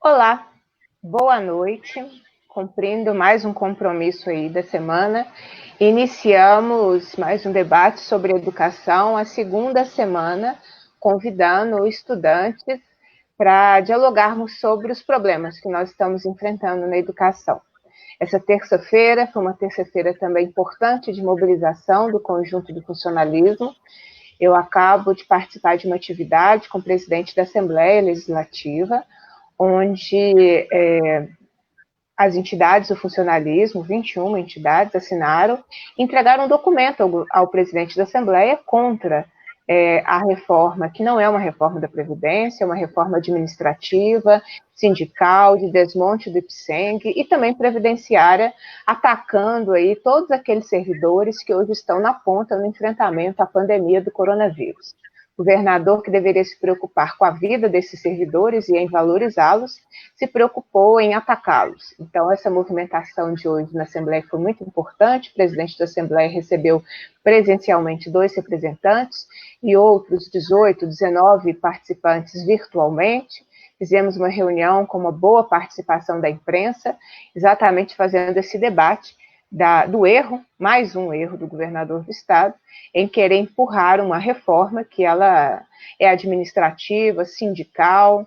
Olá, boa noite. Cumprindo mais um compromisso aí da semana, iniciamos mais um debate sobre educação, a segunda semana, convidando estudantes para dialogarmos sobre os problemas que nós estamos enfrentando na educação. Essa terça-feira foi uma terça-feira também importante de mobilização do conjunto do funcionalismo. Eu acabo de participar de uma atividade com o presidente da Assembleia Legislativa, onde as entidades do funcionalismo, 21 entidades, assinaram, entregaram um documento ao presidente da Assembleia contra a reforma, que não é uma reforma da Previdência, é uma reforma administrativa, sindical, de desmonte do IPSENG e também previdenciária, atacando aí todos aqueles servidores que hoje estão na ponta no enfrentamento à pandemia do coronavírus. O governador, que deveria se preocupar com a vida desses servidores e em valorizá-los, se preocupou em atacá-los. Então, essa movimentação de hoje na Assembleia foi muito importante. O presidente da Assembleia recebeu presencialmente 2 representantes e outros 18, 19 participantes virtualmente. Fizemos uma reunião com uma boa participação da imprensa, exatamente fazendo esse debate do erro, mais um erro do governador do estado, em querer empurrar uma reforma que ela é administrativa, sindical,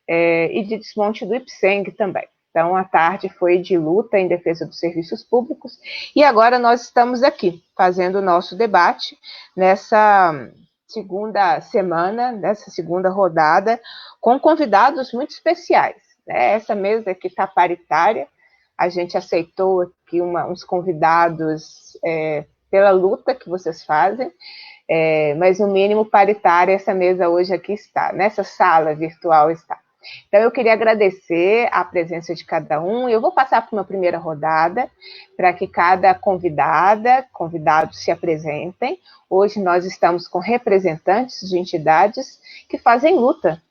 e de desmonte do IPSENG também. Então, a tarde foi de luta em defesa dos serviços públicos, e agora nós estamos aqui, fazendo o nosso debate nessa segunda semana, nessa segunda rodada, com convidados muito especiais. Essa mesa aqui está paritária, a gente aceitou aqui uns convidados pela luta que vocês fazem, mas no mínimo paritária essa mesa hoje aqui está, nessa sala virtual está. Então, eu queria agradecer a presença de cada um. Eu vou passar para uma primeira rodada, para que cada convidado se apresentem. Hoje nós estamos com representantes de entidades que fazem luta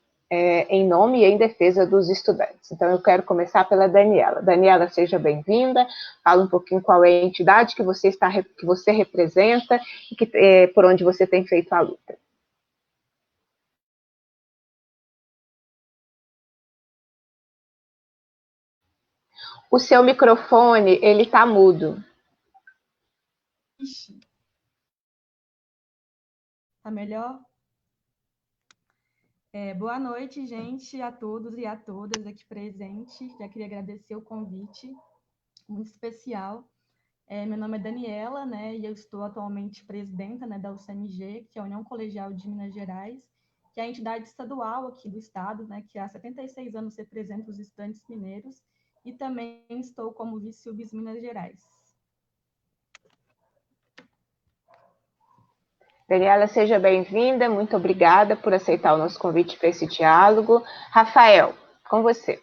em nome e em defesa dos estudantes. Então, eu quero começar pela Daniela. Daniela, seja bem-vinda. Fala um pouquinho qual é a entidade que você representa e por onde você tem feito a luta. O seu microfone, ele está mudo. Tá melhor? Boa noite, gente, a todos e a todas aqui presentes. Já queria agradecer o convite, muito especial. Meu nome é Daniela, né, e eu estou atualmente presidenta, né, da UCMG, que é a União Colegial de Minas Gerais, que é a entidade estadual aqui do estado, né, que há 76 anos representa os estudantes mineiros, e também estou como vice-UBS Minas Gerais. Daniela, seja bem-vinda, muito obrigada por aceitar o nosso convite para esse diálogo. Rafael, com você.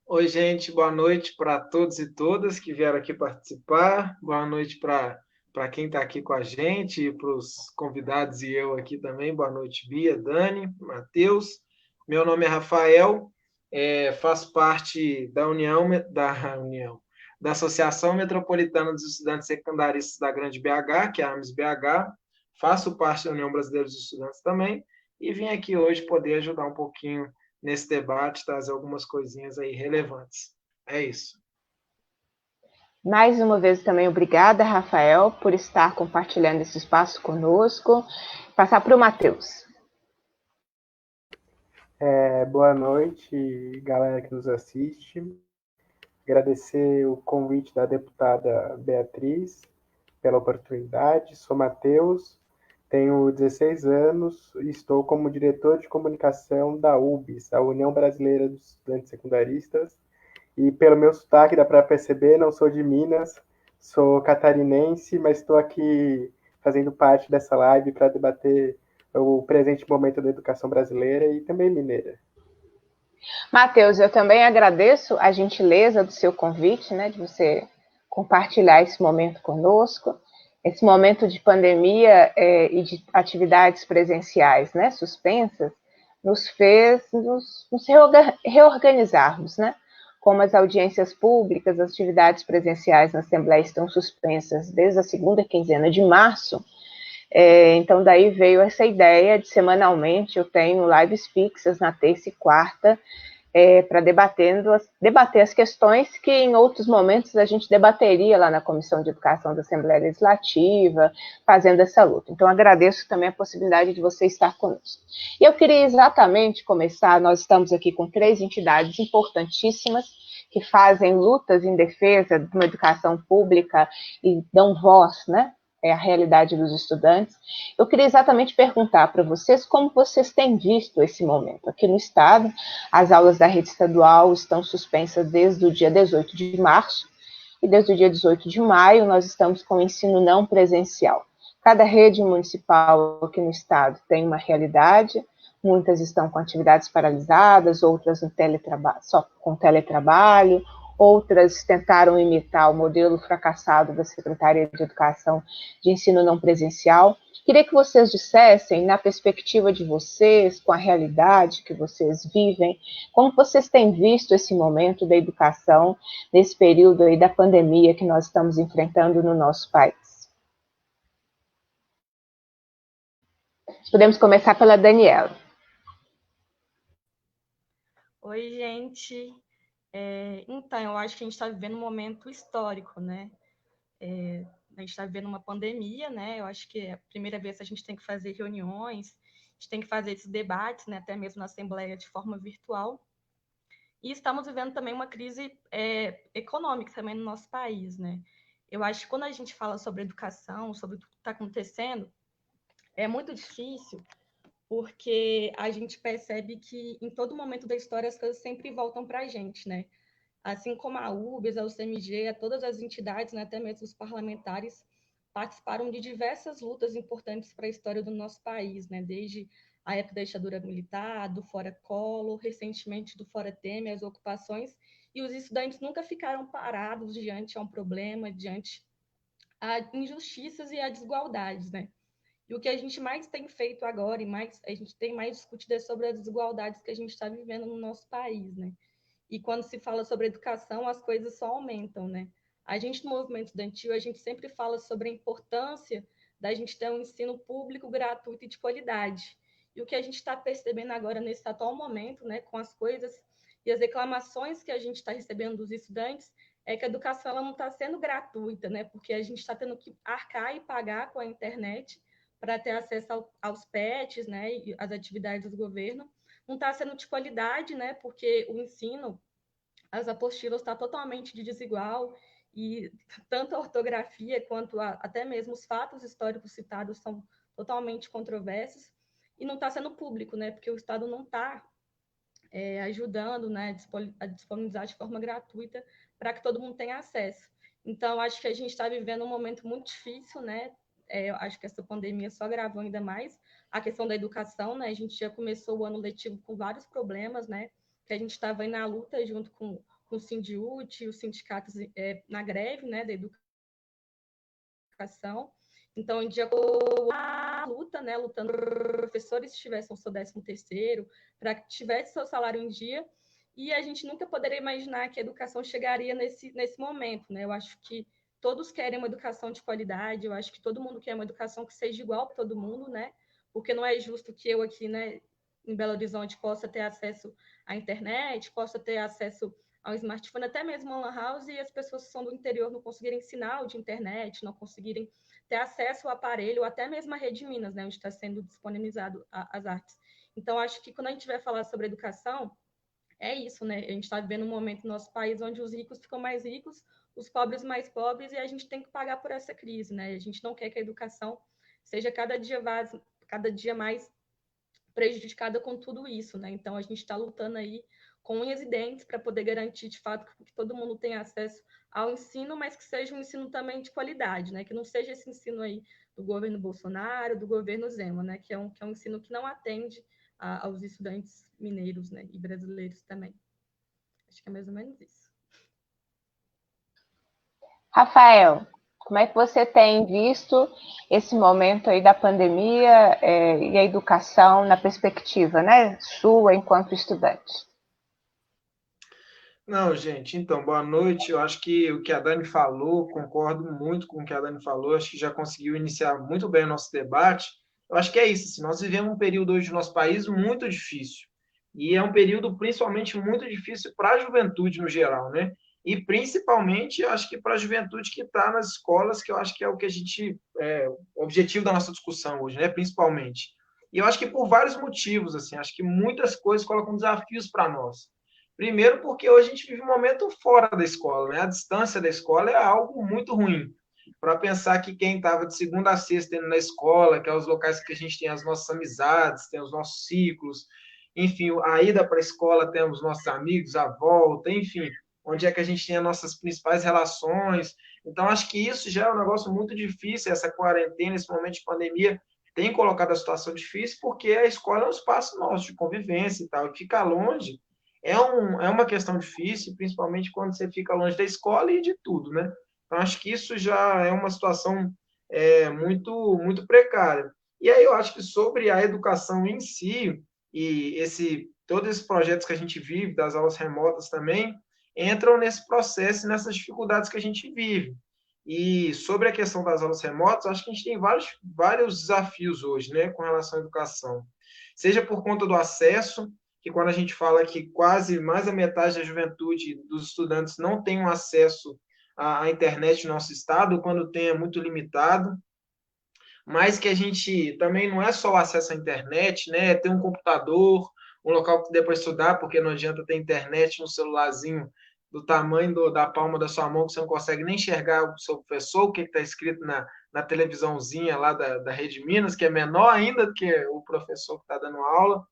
Oi, gente, boa noite para todos e todas que vieram aqui participar. Boa noite para quem está aqui com a gente, para os convidados e eu aqui também. Boa noite, Bia, Dani, Matheus. Meu nome é Rafael, faço parte da da Associação Metropolitana dos Estudantes Secundaristas da Grande BH, que é a AMES BH. Faço parte da União Brasileira dos Estudantes também e vim aqui hoje poder ajudar um pouquinho nesse debate, trazer algumas coisinhas aí relevantes. É isso. Mais uma vez também obrigada, Rafael, por estar compartilhando esse espaço conosco. Passar para o Matheus. Boa noite, galera que nos assiste. Agradecer o convite da deputada Beatriz pela oportunidade. Sou Matheus, tenho 16 anos e estou como diretor de comunicação da UBS, a União Brasileira dos Estudantes Secundaristas. E pelo meu sotaque dá para perceber, não sou de Minas, sou catarinense, mas estou aqui fazendo parte dessa live para debater o presente momento da educação brasileira e também mineira. Matheus, eu também agradeço a gentileza do seu convite, né, de você compartilhar esse momento conosco. Esse momento de pandemia e de atividades presenciais, né, suspensas, nos fez nos reorganizarmos, né? Como as audiências públicas, as atividades presenciais na Assembleia estão suspensas desde a segunda quinzena de março, Então, daí veio essa ideia de semanalmente eu tenho lives fixas na terça e quarta, para debater as questões que em outros momentos a gente debateria lá na Comissão de Educação da Assembleia Legislativa, fazendo essa luta. Então, agradeço também a possibilidade de você estar conosco. E eu queria exatamente começar, nós estamos aqui com 3 entidades importantíssimas, que fazem lutas em defesa de uma educação pública e dão voz, né? É a realidade dos estudantes. Eu queria exatamente perguntar para vocês como vocês têm visto esse momento. Aqui no Estado, as aulas da rede estadual estão suspensas desde o dia 18 de março, e desde o dia 18 de maio nós estamos com o ensino não presencial. Cada rede municipal aqui no Estado tem uma realidade, muitas estão com atividades paralisadas, outras no só com teletrabalho, outras tentaram imitar o modelo fracassado da Secretaria de Educação de ensino não presencial. Queria que vocês dissessem, na perspectiva de vocês, com a realidade que vocês vivem, como vocês têm visto esse momento da educação, nesse período aí da pandemia que nós estamos enfrentando no nosso país. Podemos começar pela Daniela. Oi, gente. Então, eu acho que a gente está vivendo um momento histórico, né? A gente está vivendo uma pandemia, né? Eu acho que é a primeira vez que a gente tem que fazer reuniões, a gente tem que fazer esses debates, né? Até mesmo na Assembleia de forma virtual. E estamos vivendo também uma crise econômica também no nosso país, né? Eu acho que quando a gente fala sobre educação, sobre o que está acontecendo, é muito difícil, porque a gente percebe que em todo momento da história as coisas sempre voltam para a gente, né? Assim como a UBS, a UCMG, a todas as entidades, né, até mesmo os parlamentares, participaram de diversas lutas importantes para a história do nosso país, né? Desde a época da ditadura militar, do Fora Collor, recentemente do Fora Temer, as ocupações, e os estudantes nunca ficaram parados diante a um problema, diante a injustiças e a desigualdades, né? E o que a gente mais tem feito agora, e mais a gente tem mais discutido é sobre as desigualdades que a gente está vivendo no nosso país, né? E quando se fala sobre educação, as coisas só aumentam, né? A gente, no movimento estudantil, a gente sempre fala sobre a importância da gente ter um ensino público, gratuito e de qualidade. E o que a gente está percebendo agora, nesse atual momento, né, com as coisas e as reclamações que a gente está recebendo dos estudantes, é que a educação ela não está sendo gratuita, né? Porque a gente está tendo que arcar e pagar com a internet para ter acesso aos PETs, né, e às atividades do governo. Não está sendo de qualidade, né, porque o ensino, as apostilas está totalmente desigual e tanto a ortografia quanto até mesmo os fatos históricos citados são totalmente controversos e não está sendo público, né, porque o Estado não está ajudando, né, a disponibilizar de forma gratuita para que todo mundo tenha acesso. Então, acho que a gente está vivendo um momento muito difícil, né? Eu acho que essa pandemia só agravou ainda mais a questão da educação, né? A gente já começou o ano letivo com vários problemas, né? Que a gente estava aí na luta junto com o Sindiúti, os sindicatos na greve, né, da educação. Então, em dia a luta, né, lutando para que os professores tivessem o seu 13º, para que tivesse seu salário em dia, e a gente nunca poderia imaginar que a educação chegaria nesse momento, né? Eu acho que todos querem uma educação de qualidade, eu acho que todo mundo quer uma educação que seja igual para todo mundo, né? Porque não é justo que eu aqui, né, em Belo Horizonte, possa ter acesso à internet, possa ter acesso ao smartphone, até mesmo ao lan house, e as pessoas que são do interior não conseguirem sinal de internet, não conseguirem ter acesso ao aparelho, ou até mesmo a Rede Minas, né, onde está sendo disponibilizado as artes. Então, acho que quando a gente vai falar sobre educação, é isso, né? A gente está vivendo um momento no nosso país onde os ricos ficam mais ricos, os pobres mais pobres, e a gente tem que pagar por essa crise, né? A gente não quer que a educação seja cada dia mais prejudicada com tudo isso, né? Então, a gente está lutando aí com unhas e dentes para poder garantir, de fato, que todo mundo tenha acesso ao ensino, mas que seja um ensino também de qualidade, né? Que não seja esse ensino aí do governo Bolsonaro, do governo Zema, né? Que é um ensino que não atende aos estudantes mineiros, né? E brasileiros também. Acho que é mais ou menos isso. Rafael, como é que você tem visto esse momento aí da pandemia e a educação na perspectiva, né, sua enquanto estudante? Não, gente, então, boa noite. Eu acho que o que a Dani falou, concordo muito com o que a Dani falou, acho que já conseguiu iniciar muito bem o nosso debate. Eu acho que é isso, assim, nós vivemos um período hoje no nosso país muito difícil, e é um período principalmente muito difícil para a juventude no geral, né? E principalmente, eu acho que para a juventude que está nas escolas, que eu acho que é o que a gente, o objetivo da nossa discussão hoje, né? Principalmente. E eu acho que por vários motivos, assim, acho que muitas coisas colocam desafios para nós. Primeiro, porque hoje a gente vive um momento fora da escola, né? A distância da escola é algo muito ruim. Para pensar que quem estava de segunda a sexta indo na escola, que é os locais que a gente tem as nossas amizades, tem os nossos ciclos, enfim, a ida para a escola temos nossos amigos, a volta, enfim, onde é que a gente tem as nossas principais relações. Então, acho que isso já é um negócio muito difícil, essa quarentena, esse momento de pandemia, tem colocado a situação difícil, porque a escola é um espaço nosso de convivência e tal, e ficar longe é uma questão difícil, principalmente quando você fica longe da escola e de tudo, né? Então, acho que isso já é uma situação muito precária. E aí eu acho que sobre a educação em si, e todos esses projetos que a gente vive, das aulas remotas também, entram nesse processo, nessas dificuldades que a gente vive. E sobre a questão das aulas remotas, acho que a gente tem vários desafios hoje, né, com relação à educação. Seja por conta do acesso, que quando a gente fala que quase mais da metade da juventude dos estudantes não tem um acesso à internet no nosso estado, quando tem é muito limitado, mas que a gente também não é só o acesso à internet, né? Ter um computador, um local que dê para estudar, porque não adianta ter internet no celularzinho do tamanho da palma da sua mão, que você não consegue nem enxergar o seu professor, o que está escrito na televisãozinha lá da Rede Minas, que é menor ainda do que o professor que está dando aula.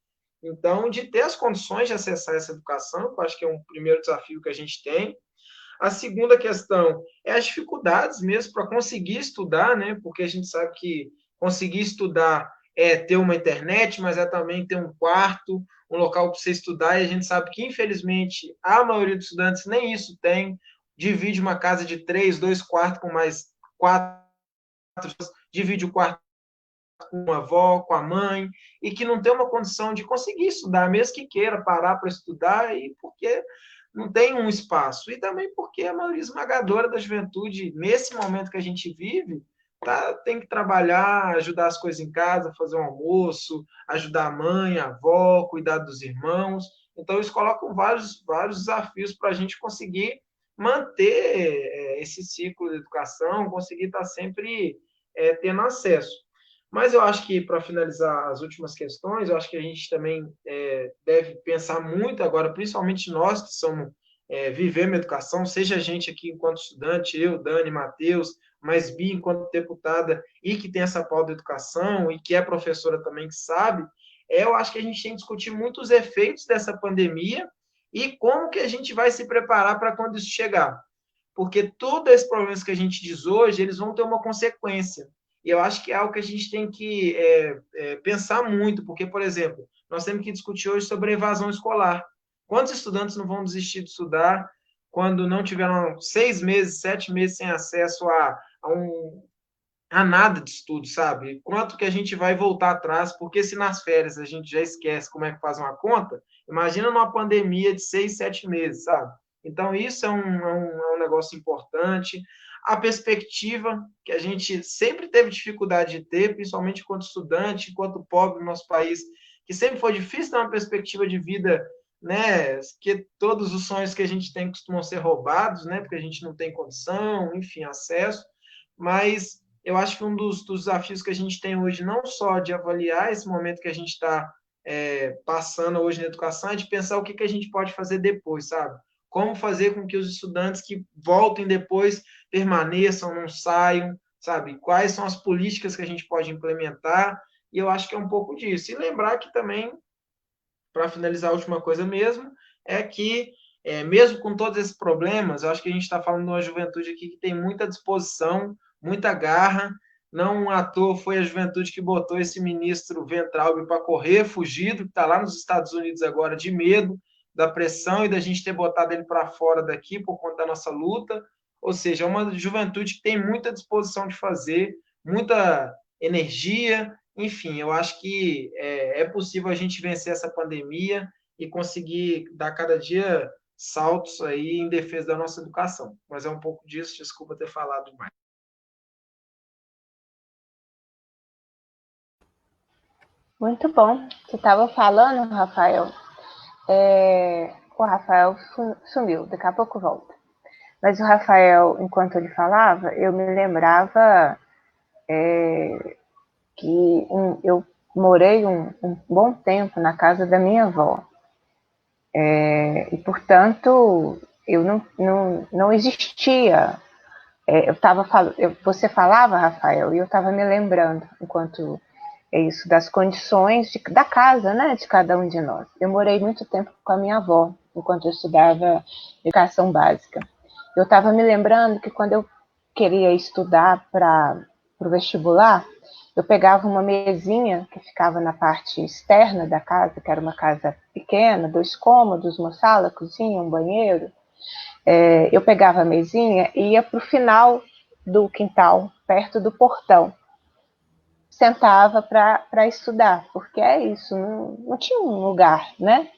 Então, de ter as condições de acessar essa educação, eu acho que é um primeiro desafio que a gente tem. A segunda questão é as dificuldades mesmo para conseguir estudar, né? Porque a gente sabe que conseguir estudar é ter uma internet, mas é também ter um quarto, um local para você estudar, e a gente sabe que, infelizmente, a maioria dos estudantes nem isso tem. Divide uma casa de 3, 2 quartos com mais 4, divide o quarto com a avó, com a mãe, e que não tem uma condição de conseguir estudar, mesmo que queira parar para estudar, e porque não tem um espaço. E também porque a maioria esmagadora da juventude, nesse momento que a gente vive, tem que trabalhar, ajudar as coisas em casa, fazer um almoço, ajudar a mãe, a avó, cuidar dos irmãos. Então, eles colocam vários desafios para a gente conseguir manter esse ciclo de educação, conseguir estar sempre tendo acesso. Mas eu acho que, para finalizar as últimas questões, eu acho que a gente também deve pensar muito agora, principalmente nós que somos vivemos educação, seja a gente aqui enquanto estudante, eu, Dani, Matheus, mas Bia enquanto deputada e que tem essa pauta de educação e que é professora também que sabe, eu acho que a gente tem que discutir muito os efeitos dessa pandemia e como que a gente vai se preparar para quando isso chegar. Porque todos esses problemas que a gente diz hoje, eles vão ter uma consequência. E eu acho que é algo que a gente tem que pensar muito, porque, por exemplo, nós temos que discutir hoje sobre a evasão escolar. Quantos estudantes não vão desistir de estudar quando não tiveram 6 meses, 7 meses sem acesso a nada de estudo, sabe? Quanto que a gente vai voltar atrás? Porque se nas férias a gente já esquece como é que faz uma conta, imagina numa pandemia de 6, 7 meses, sabe? Então, isso é um negócio importante. A perspectiva que a gente sempre teve dificuldade de ter, principalmente enquanto estudante, enquanto pobre no nosso país, que sempre foi difícil ter uma perspectiva de vida, né? Que todos os sonhos que a gente tem costumam ser roubados, né? Porque a gente não tem condição, enfim, acesso. Mas eu acho que um dos desafios que a gente tem hoje, não só de avaliar esse momento que a gente está passando hoje na educação, é de pensar o que a gente pode fazer depois, sabe? Como fazer com que os estudantes que voltem depois permaneçam, não saiam, sabe? Quais são as políticas que a gente pode implementar, e eu acho que é um pouco disso. E lembrar que também, para finalizar a última coisa mesmo, é que, mesmo com todos esses problemas, eu acho que a gente está falando de uma juventude aqui que tem muita disposição, muita garra. Não à toa foi a juventude que botou esse ministro Weintraub para correr, fugido, que está lá nos Estados Unidos agora, de medo da pressão e da gente ter botado ele para fora daqui por conta da nossa luta. Ou seja, é uma juventude que tem muita disposição de fazer, muita energia. Enfim, eu acho que é possível a gente vencer essa pandemia e conseguir dar cada dia saltos aí em defesa da nossa educação. Mas é um pouco disso, desculpa ter falado mais. Muito bom. Você estava falando, Rafael. O Rafael sumiu, daqui a pouco volta. Mas o Rafael, enquanto ele falava, eu me lembrava que eu morei um bom tempo na casa da minha avó. E, portanto, eu não existia. Você falava, Rafael, e eu estava me lembrando, enquanto isso, das condições da casa, né, de cada um de nós. Eu morei muito tempo com a minha avó, enquanto eu estudava educação básica. Eu estava me lembrando que quando eu queria estudar para o vestibular, eu pegava uma mesinha que ficava na parte externa da casa, que era uma casa pequena, 2 cômodos, uma sala, cozinha, um banheiro. Eu pegava a mesinha e ia para o final do quintal, perto do portão. Sentava para estudar, porque é isso, não tinha um lugar, né?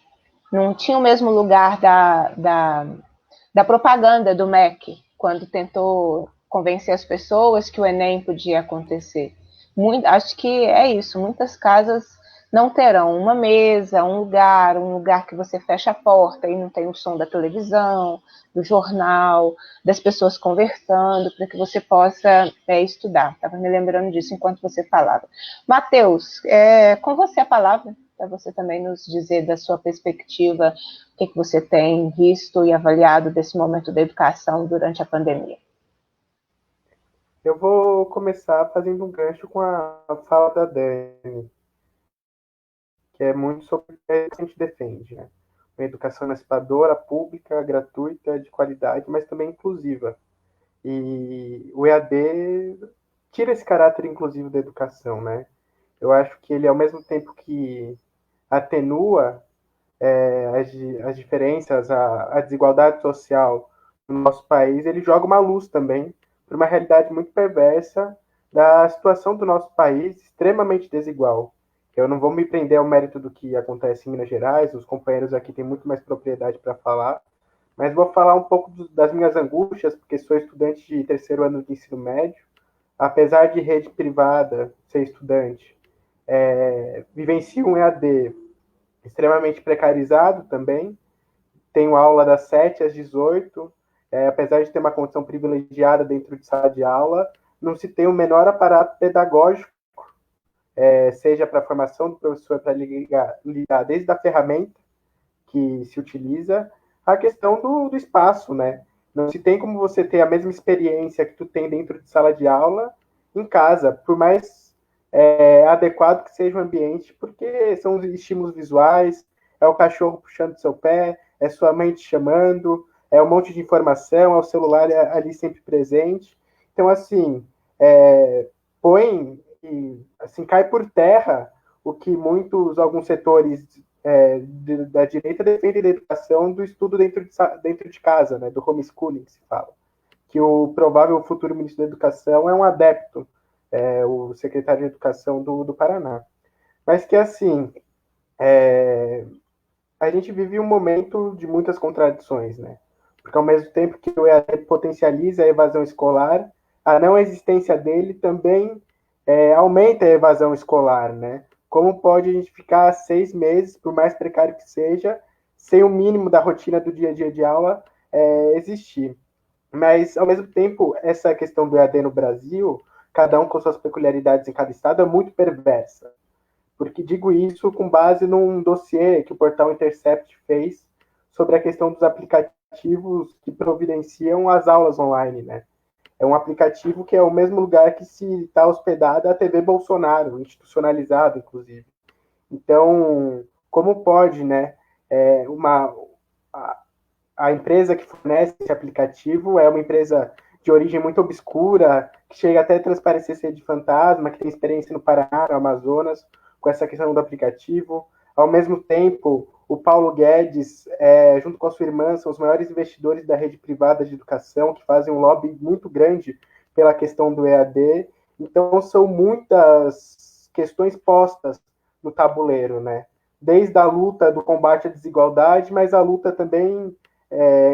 Não tinha o mesmo lugar da propaganda do MEC, quando tentou convencer as pessoas que o Enem podia acontecer. Acho que é isso, muitas casas não terão uma mesa, um lugar que você fecha a porta e não tem o som da televisão, do jornal, das pessoas conversando, para que você possa estudar. Estava me lembrando disso enquanto você falava. Matheus, com você a palavra, para você também nos dizer da sua perspectiva, o que você tem visto e avaliado desse momento da educação durante a pandemia. Eu vou começar fazendo um gancho com a fala da Dani, que é muito sobre o que a gente defende, né? Uma educação emancipadora, pública, gratuita, de qualidade, mas também inclusiva. E o EAD tira esse caráter inclusivo da educação, né? Eu acho que ele, ao mesmo tempo que atenua as diferenças, a desigualdade social no nosso país, ele joga uma luz também para uma realidade muito perversa da situação do nosso país, extremamente desigual. Eu não vou me prender ao mérito do que acontece em Minas Gerais, os companheiros aqui têm muito mais propriedade para falar, mas vou falar um pouco das minhas angústias, porque sou estudante de 3º ano de ensino médio, apesar de rede privada, ser estudante, vivencio um EAD extremamente precarizado também, tenho aula das 7 às 18, apesar de ter uma condição privilegiada dentro de sala de aula, não se tem o menor aparato pedagógico, seja para a formação do professor, para lidar desde a ferramenta que se utiliza, a questão do espaço, né? Não se tem como você ter a mesma experiência que tu tem dentro de sala de aula em casa, por mais adequado que seja o ambiente, porque são os estímulos visuais, é o cachorro puxando seu pé, é sua mãe te chamando, é um monte de informação, é o celular ali sempre presente. Então, assim, põe, assim, cai por terra o que alguns setores da direita defendem da educação do estudo dentro de casa, né, do homeschooling, que se fala. Que o provável futuro ministro da Educação é um adepto, o secretário de Educação do Paraná. Mas que, assim, a gente vive um momento de muitas contradições, né? Porque ao mesmo tempo que o EAD potencializa a evasão escolar, a não existência dele também aumenta a evasão escolar, né? Como pode a gente ficar 6 meses, por mais precário que seja, sem o mínimo da rotina do dia a dia de aula existir? Mas, ao mesmo tempo, essa questão do EAD no Brasil, cada um com suas peculiaridades em cada estado, é muito perversa. Porque digo isso com base num dossiê que o portal Intercept fez sobre a questão dos aplicativos que providenciam as aulas online, né? É um aplicativo que é o mesmo lugar que se está hospedada a TV Bolsonaro, institucionalizado, inclusive. Então, como pode, né, a empresa que fornece esse aplicativo é uma empresa de origem muito obscura, que chega até a transparecer ser de fantasma, que tem experiência no Paraná, no Amazonas, com essa questão do aplicativo. Ao mesmo tempo, o Paulo Guedes, junto com a sua irmã, são os maiores investidores da rede privada de educação, que fazem um lobby muito grande pela questão do EAD. Então, são muitas questões postas no tabuleiro, né? Desde a luta do combate à desigualdade, mas a luta também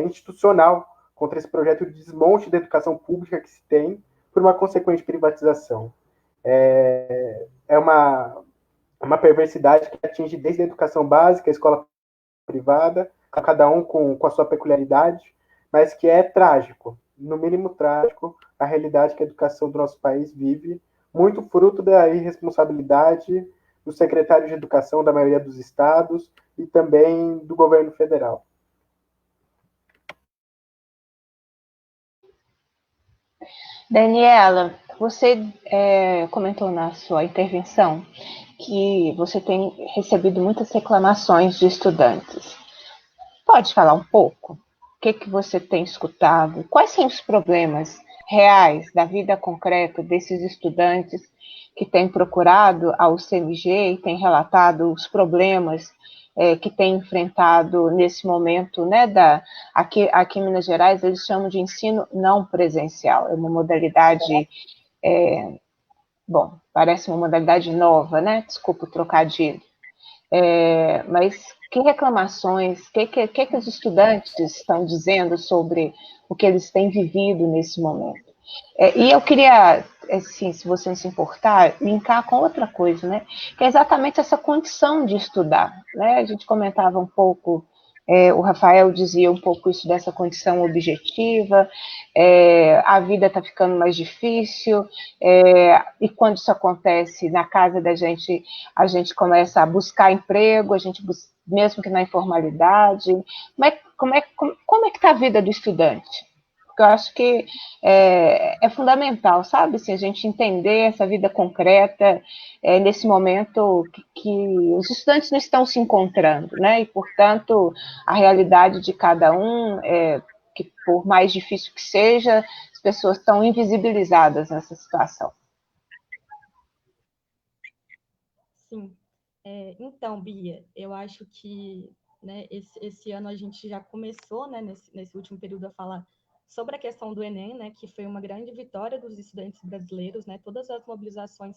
institucional contra esse projeto de desmonte da educação pública que se tem por uma consequente privatização. É uma perversidade que atinge desde a educação básica, a escola privada, cada um com a sua peculiaridade, mas que é trágico, no mínimo trágico, a realidade que a educação do nosso país vive, muito fruto da irresponsabilidade do secretário de Educação da maioria dos estados e também do governo federal. Daniela, você comentou na sua intervenção que você tem recebido muitas reclamações de estudantes. Pode falar um pouco? O que você tem escutado? Quais são os problemas reais da vida concreta desses estudantes que têm procurado ao CMG e têm relatado os problemas que têm enfrentado nesse momento, né? Aqui em Minas Gerais, eles chamam de ensino não presencial. É uma modalidade, parece uma modalidade nova, né? Desculpa o trocadilho. Mas que reclamações, que os estudantes estão dizendo sobre o que eles têm vivido nesse momento? E eu queria, assim, se você não se importar, linkar com outra coisa, né? Que é exatamente essa condição de estudar, né? A gente comentava um pouco, o Rafael dizia um pouco isso dessa condição objetiva, a vida está ficando mais difícil, e quando isso acontece na casa da gente, a gente começa a buscar emprego, mesmo que na informalidade. Como é que está a vida do estudante? Porque eu acho que é fundamental, sabe? Assim, a gente entender essa vida concreta nesse momento que os estudantes não estão se encontrando, né? E, portanto, a realidade de cada um, que por mais difícil que seja, as pessoas estão invisibilizadas nessa situação. Sim. Então, Bia, eu acho que, né, esse ano a gente já começou, né, nesse último período a falar sobre a questão do Enem, né, que foi uma grande vitória dos estudantes brasileiros, né, todas as mobilizações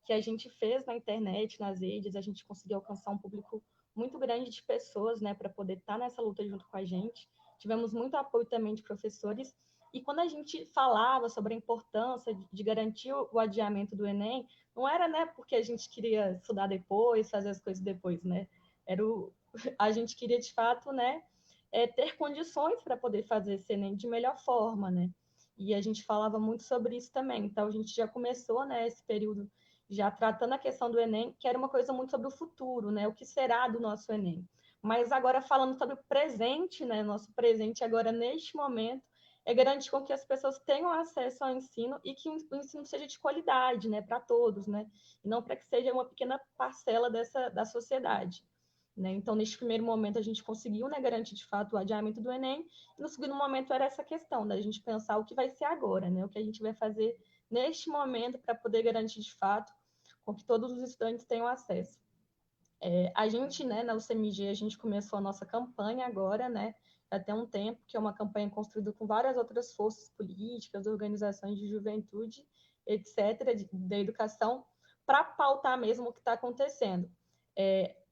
que a gente fez na internet, nas redes, a gente conseguiu alcançar um público muito grande de pessoas, né, para poder estar nessa luta junto com a gente. Tivemos muito apoio também de professores. E quando a gente falava sobre a importância de garantir o adiamento do Enem, não era, né, porque a gente queria estudar depois, fazer as coisas depois, né? A gente queria, de fato, né, ter condições para poder fazer esse Enem de melhor forma, né? E a gente falava muito sobre isso também. Então, a gente já começou, né, esse período já tratando a questão do Enem, que era uma coisa muito sobre o futuro, né? O que será do nosso Enem. Mas agora falando sobre o presente, né? Nosso presente agora, neste momento, é garantir com que as pessoas tenham acesso ao ensino e que o ensino seja de qualidade, né, para todos, né, e não para que seja uma pequena parcela da sociedade. Né? Então, neste primeiro momento, a gente conseguiu, né, garantir de fato o adiamento do Enem, e no segundo momento era essa questão da gente pensar o que vai ser agora, né, o que a gente vai fazer neste momento para poder garantir de fato com que todos os estudantes tenham acesso. A gente, né, na UCMG, a gente começou a nossa campanha agora, né, já tem um tempo, que é uma campanha construída com várias outras forças políticas, organizações de juventude, etc., da educação, para pautar mesmo o que está acontecendo.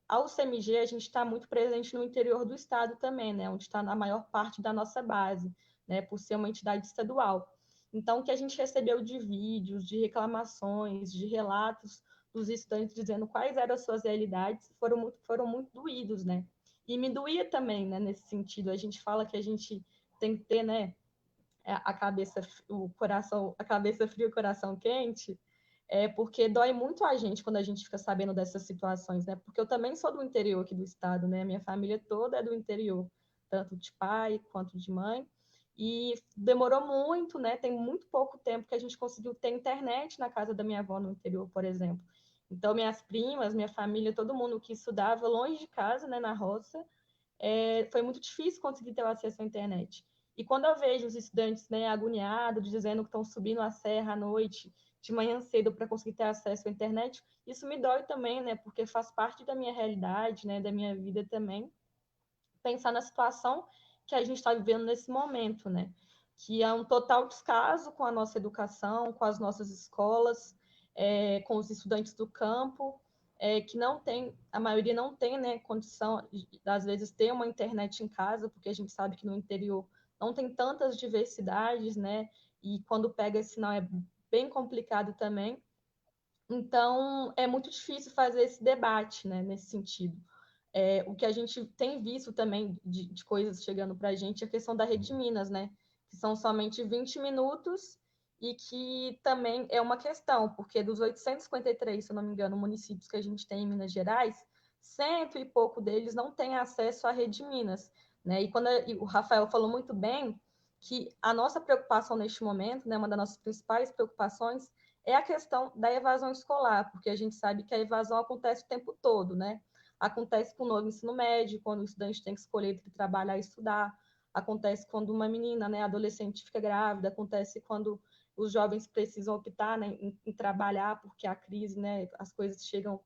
A UCMG, a gente está muito presente no interior do estado também, né, onde está a maior parte da nossa base, né, por ser uma entidade estadual. Então, o que a gente recebeu de vídeos, de reclamações, de relatos dos estudantes dizendo quais eram as suas realidades, foram muito doídos, né? E me doía também, né, nesse sentido. A gente fala que a gente tem que ter, né, a cabeça fria e o coração quente, porque dói muito a gente quando a gente fica sabendo dessas situações, né? Porque eu também sou do interior aqui do estado, né? Minha família toda é do interior, tanto de pai quanto de mãe. E demorou muito, né? Tem muito pouco tempo que a gente conseguiu ter internet na casa da minha avó no interior, por exemplo. Então, minhas primas, minha família, todo mundo que estudava longe de casa, né, na roça, foi muito difícil conseguir ter acesso à internet. E quando eu vejo os estudantes, né, agoniados, dizendo que estão subindo a serra à noite, de manhã cedo, para conseguir ter acesso à internet, isso me dói também, né, porque faz parte da minha realidade, né, da minha vida também, pensar na situação que a gente está vivendo nesse momento, né, que é um total descaso com a nossa educação, com as nossas escolas, com os estudantes do campo, que não tem, a maioria não tem, né, condição de, às vezes, ter uma internet em casa, porque a gente sabe que no interior não tem tantas diversidades, né, e quando pega esse sinal é bem complicado também. Então, é muito difícil fazer esse debate, né, nesse sentido. O que a gente tem visto também de coisas chegando para a gente é a questão da Rede Minas, né? Que são somente 20 minutos e que também é uma questão, porque dos 853, se eu não me engano, municípios que a gente tem em Minas Gerais, 100 e pouco deles não têm acesso à Rede Minas, né? E o Rafael falou muito bem que a nossa preocupação neste momento, né, uma das nossas principais preocupações é a questão da evasão escolar, porque a gente sabe que a evasão acontece o tempo todo, né? Acontece com o novo ensino médio, quando o estudante tem que escolher entre trabalhar e estudar. Acontece quando uma menina, né, adolescente, fica grávida. Acontece quando os jovens precisam optar, né, em trabalhar, porque a crise, né, as coisas chegam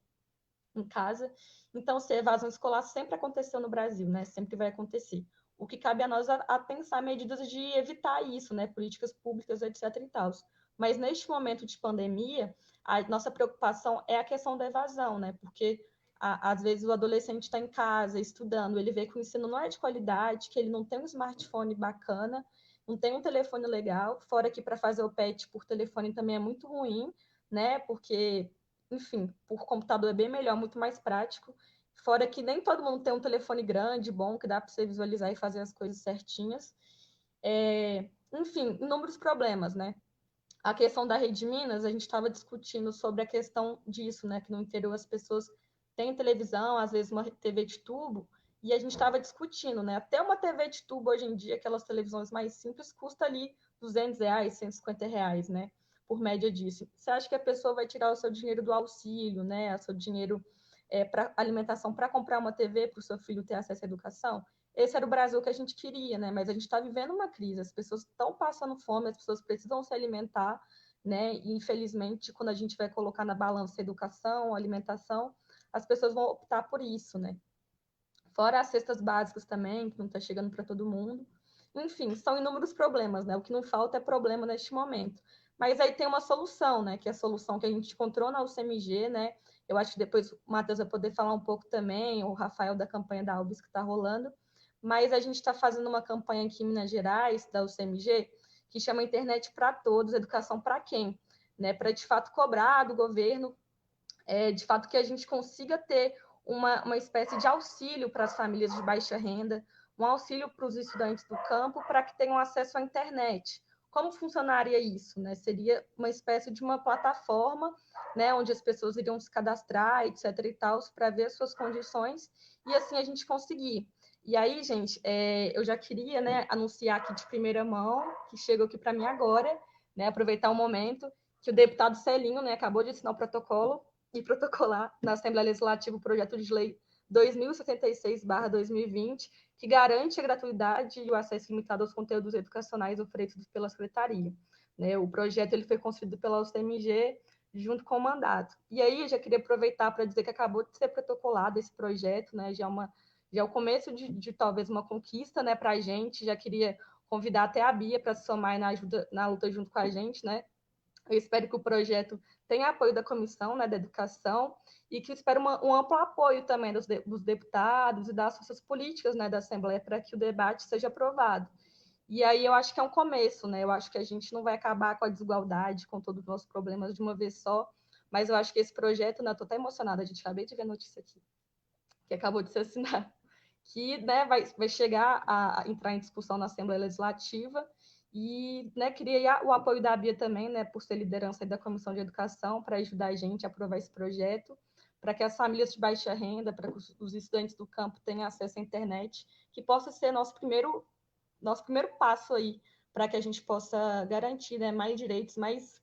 em casa. Então, se a evasão escolar sempre aconteceu no Brasil, né, sempre vai acontecer. O que cabe a nós a pensar medidas de evitar isso, né, políticas públicas, etc. e tal. Mas neste momento de pandemia, a nossa preocupação é a questão da evasão, né, porque às vezes o adolescente está em casa estudando, ele vê que o ensino não é de qualidade, que ele não tem um smartphone bacana, não tem um telefone legal, fora que para fazer o PET por telefone também é muito ruim, né? Porque, enfim, por computador é bem melhor, muito mais prático. Fora que nem todo mundo tem um telefone grande, bom, que dá para você visualizar e fazer as coisas certinhas. Enfim, inúmeros problemas, né? A questão da Rede Minas, a gente estava discutindo sobre a questão disso, né? Que no interior as pessoas têm televisão, às vezes uma TV de tubo, e a gente estava discutindo, né? Até uma TV de tubo hoje em dia, aquelas televisões mais simples, custa ali R$ 200, R$ 150, né? Por média disso. Você acha que a pessoa vai tirar o seu dinheiro do auxílio, né? O seu dinheiro para alimentação para comprar uma TV para o seu filho ter acesso à educação? Esse era o Brasil que a gente queria, né? Mas a gente está vivendo uma crise, as pessoas estão passando fome, as pessoas precisam se alimentar, né? E infelizmente, quando a gente vai colocar na balança educação, alimentação, as pessoas vão optar por isso, né? Fora as cestas básicas também, que não está chegando para todo mundo. Enfim, são inúmeros problemas, né? O que não falta é problema neste momento. Mas aí tem uma solução, né? Que é a solução que a gente encontrou na UCMG, né? Eu acho que depois o Matheus vai poder falar um pouco também, o Rafael da campanha da Albis que está rolando. Mas a gente está fazendo uma campanha aqui em Minas Gerais, da UCMG, que chama Internet para Todos, Educação para Quem? Né? Para, de fato, cobrar do governo, de fato, que a gente consiga ter uma espécie de auxílio para as famílias de baixa renda, um auxílio para os estudantes do campo para que tenham acesso à internet. Como funcionaria isso? Né? Seria uma espécie de uma plataforma, né, onde as pessoas iriam se cadastrar, etc. e tal, para ver as suas condições e assim a gente conseguir. E aí, gente, eu já queria, né, anunciar aqui de primeira mão, que chegou aqui para mim agora, né, aproveitar o momento, que o deputado Celinho, né, acabou de assinar o protocolo e protocolar na Assembleia Legislativa o projeto de lei 2076/2020, que garante a gratuidade e o acesso limitado aos conteúdos educacionais oferecidos pela Secretaria. Né? O projeto ele foi construído pela UCMG junto com o mandato. E aí, eu já queria aproveitar para dizer que acabou de ser protocolado esse projeto, né? Já é o começo de talvez uma conquista, né, para a gente. Já queria convidar até a Bia para se somar na luta junto com a gente, né? Eu espero que o projeto tenha apoio da Comissão, né, da Educação e que espero um amplo apoio também dos deputados e das forças políticas, né, da Assembleia para que o debate seja aprovado. E aí eu acho que é um começo, né? Eu acho que a gente não vai acabar com a desigualdade, com todos os nossos problemas de uma vez só, mas eu acho que esse projeto, né, estou até emocionada, a gente acabei de ver a notícia aqui, que acabou de ser assinado, que, né, vai chegar a entrar em discussão na Assembleia Legislativa e, né, queria o apoio da Bia também, né, por ser liderança da Comissão de Educação, para ajudar a gente a aprovar esse projeto, para que as famílias de baixa renda, para que os estudantes do campo tenham acesso à internet, que possa ser nosso primeiro passo aí, para que a gente possa garantir, né, mais direitos, mais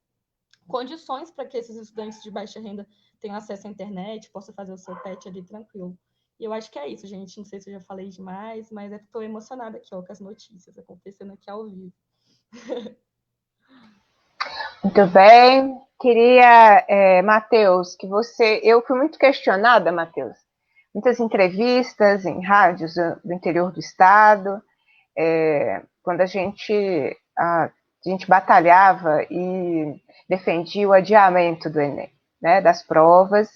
condições para que esses estudantes de baixa renda tenham acesso à internet, possam fazer o seu PET ali tranquilo. E eu acho que é isso, gente. Não sei se eu já falei demais, mas estou emocionada aqui, ó, com as notícias acontecendo aqui ao vivo. Muito bem. Queria, Matheus, que eu fui muito questionada, Matheus, muitas entrevistas em rádios do interior do estado, quando a gente batalhava e defendia o adiamento do Enem, né, das provas,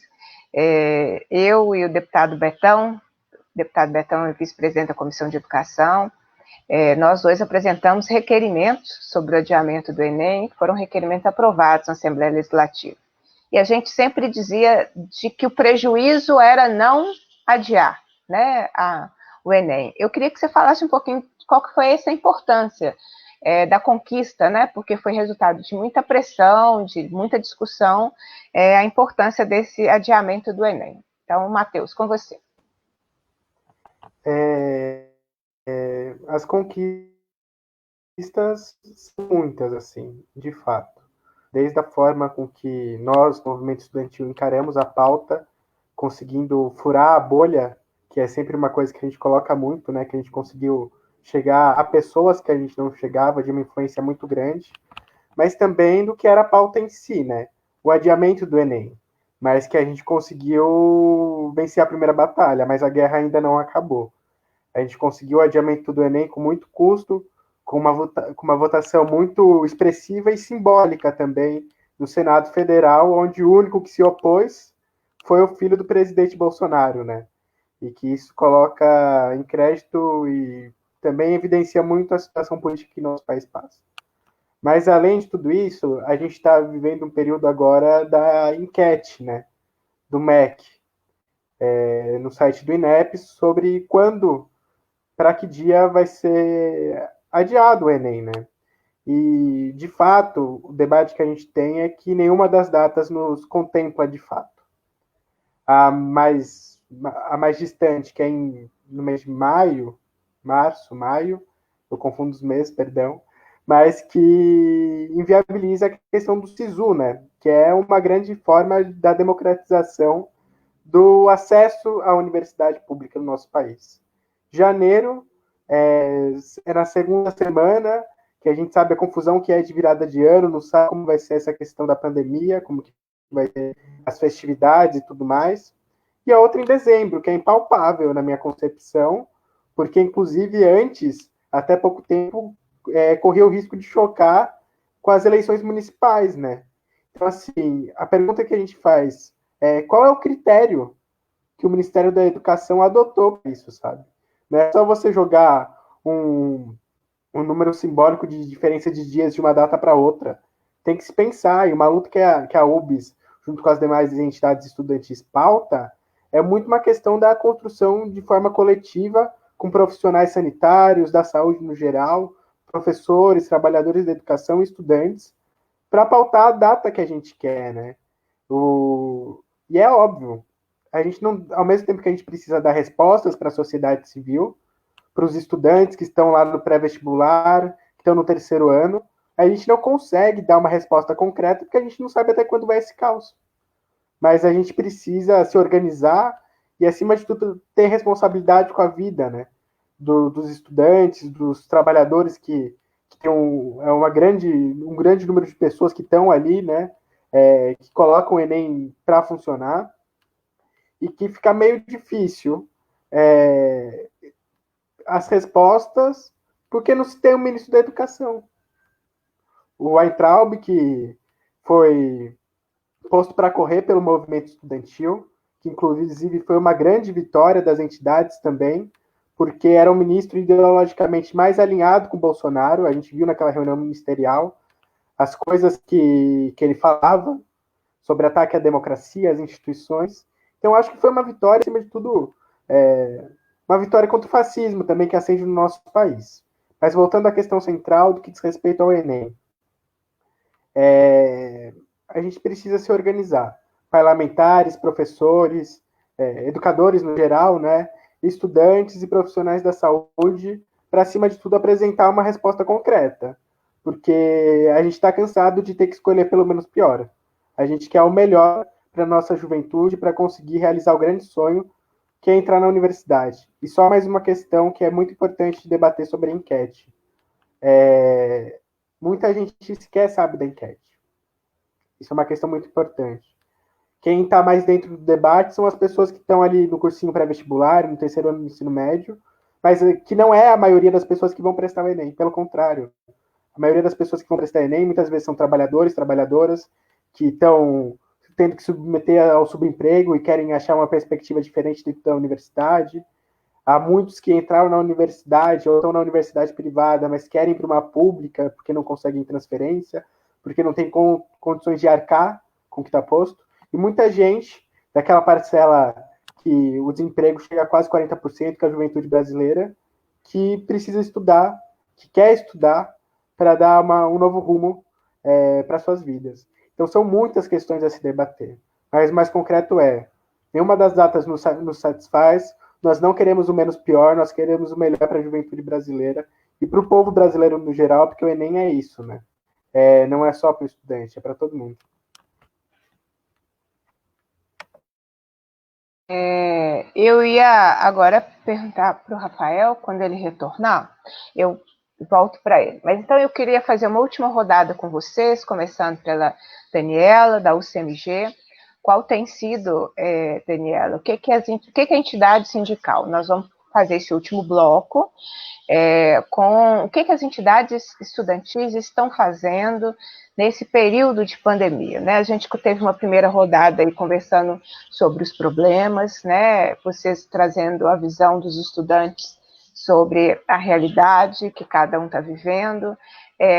Eu e o deputado Betão é vice-presidente da Comissão de Educação, nós dois apresentamos requerimentos sobre o adiamento do Enem, que foram requerimentos aprovados na Assembleia Legislativa. E a gente sempre dizia de que o prejuízo era não adiar, né, o Enem. Eu queria que você falasse um pouquinho qual que foi essa importância da conquista, né, porque foi resultado de muita pressão, de muita discussão, a importância desse adiamento do Enem. Então, Matheus, com você. As conquistas são muitas, assim, de fato. Desde a forma com que nós, movimento estudantil, encaramos a pauta, conseguindo furar a bolha, que é sempre uma coisa que a gente coloca muito, né? Que a gente conseguiu chegar a pessoas que a gente não chegava, de uma influência muito grande, mas também do que era a pauta em si, né? O adiamento do Enem, mas que a gente conseguiu vencer a primeira batalha, mas a guerra ainda não acabou. A gente conseguiu o adiamento do Enem com muito custo, com uma votação muito expressiva e simbólica também no Senado Federal, onde o único que se opôs foi o filho do presidente Bolsonaro, né? E que isso coloca em crédito e também evidencia muito a situação política que nosso país passa. Mas, além de tudo isso, a gente está vivendo um período agora da enquete, né? Do MEC, no site do INEP, sobre quando, para que dia vai ser adiado o Enem, né? E, de fato, o debate que a gente tem é que nenhuma das datas nos contempla de fato. A mais distante, que é no mês de maio, eu confundo os meses, perdão, mas que inviabiliza a questão do SISU, né? Que é uma grande forma da democratização do acesso à universidade pública no nosso país. Janeiro é na segunda semana, que a gente sabe a confusão que é de virada de ano, não sabe como vai ser essa questão da pandemia, como que vai ser as festividades e tudo mais. E a outra em dezembro, que é impalpável na minha concepção, porque, inclusive, antes, até pouco tempo, corria o risco de chocar com as eleições municipais, né? Então, assim, a pergunta que a gente faz é qual é o critério que o Ministério da Educação adotou para isso, sabe? Não é só você jogar um número simbólico de diferença de dias de uma data para outra. Tem que se pensar, e uma luta que a UBS, junto com as demais entidades estudantis, pauta, é muito uma questão da construção de forma coletiva, com profissionais sanitários, da saúde no geral, professores, trabalhadores da educação e estudantes, para pautar a data que a gente quer, né? E é óbvio, a gente não, ao mesmo tempo que a gente precisa dar respostas para a sociedade civil, para os estudantes que estão lá no pré-vestibular, que estão no terceiro ano, a gente não consegue dar uma resposta concreta, porque a gente não sabe até quando vai esse caos. Mas a gente precisa se organizar e, acima de tudo, ter responsabilidade com a vida, né? Dos estudantes, dos trabalhadores que tem um grande número de pessoas que estão ali, né? Que colocam o Enem para funcionar e que fica meio difícil as respostas porque não se tem um ministro da Educação. O Weintraub, que foi posto para correr pelo movimento estudantil, que inclusive foi uma grande vitória das entidades também, porque era um ministro ideologicamente mais alinhado com o Bolsonaro. A gente viu naquela reunião ministerial as coisas que ele falava sobre ataque à democracia, às instituições. Então, acho que foi uma vitória, acima de tudo, uma vitória contra o fascismo também, que acende no nosso país. Mas voltando à questão central do que diz respeito ao Enem, a gente precisa se organizar. Parlamentares, professores, educadores no geral, né, estudantes e profissionais da saúde, para, acima de tudo, apresentar uma resposta concreta. Porque a gente está cansado de ter que escolher pelo menos pior. A gente quer o melhor para a nossa juventude, para conseguir realizar o grande sonho, que é entrar na universidade. E só mais uma questão que é muito importante de debater sobre a enquete. Muita gente sequer sabe da enquete. Isso é uma questão muito importante. Quem está mais dentro do debate são as pessoas que estão ali no cursinho pré-vestibular, no terceiro ano do ensino médio, mas que não é a maioria das pessoas que vão prestar o Enem, pelo contrário. A maioria das pessoas que vão prestar Enem muitas vezes são trabalhadores, trabalhadoras, que estão tendo que submeter ao subemprego e querem achar uma perspectiva diferente dentro da universidade. Há muitos que entraram na universidade ou estão na universidade privada, mas querem ir para uma pública porque não conseguem transferência, porque não tem condições de arcar com o que está posto. E muita gente, daquela parcela que o desemprego chega a quase 40%, que é a juventude brasileira, que precisa estudar, que quer estudar para dar um novo rumo para suas vidas. Então, são muitas questões a se debater. Mas o mais concreto é, nenhuma das datas nos satisfaz, nós não queremos o menos pior, nós queremos o melhor para a juventude brasileira e para o povo brasileiro no geral, porque o Enem é isso, né? Não é só para o estudante, é para todo mundo. Eu ia agora perguntar para o Rafael, quando ele retornar, eu volto para ele. Mas então eu queria fazer uma última rodada com vocês, começando pela Daniela, da UCMG. Qual tem sido, Daniela, o que a entidade sindical? Nós vamos fazer esse último bloco com o que as entidades estudantis estão fazendo nesse período de pandemia, né? A gente teve uma primeira rodada aí conversando sobre os problemas, né? Vocês trazendo a visão dos estudantes sobre a realidade que cada um está vivendo.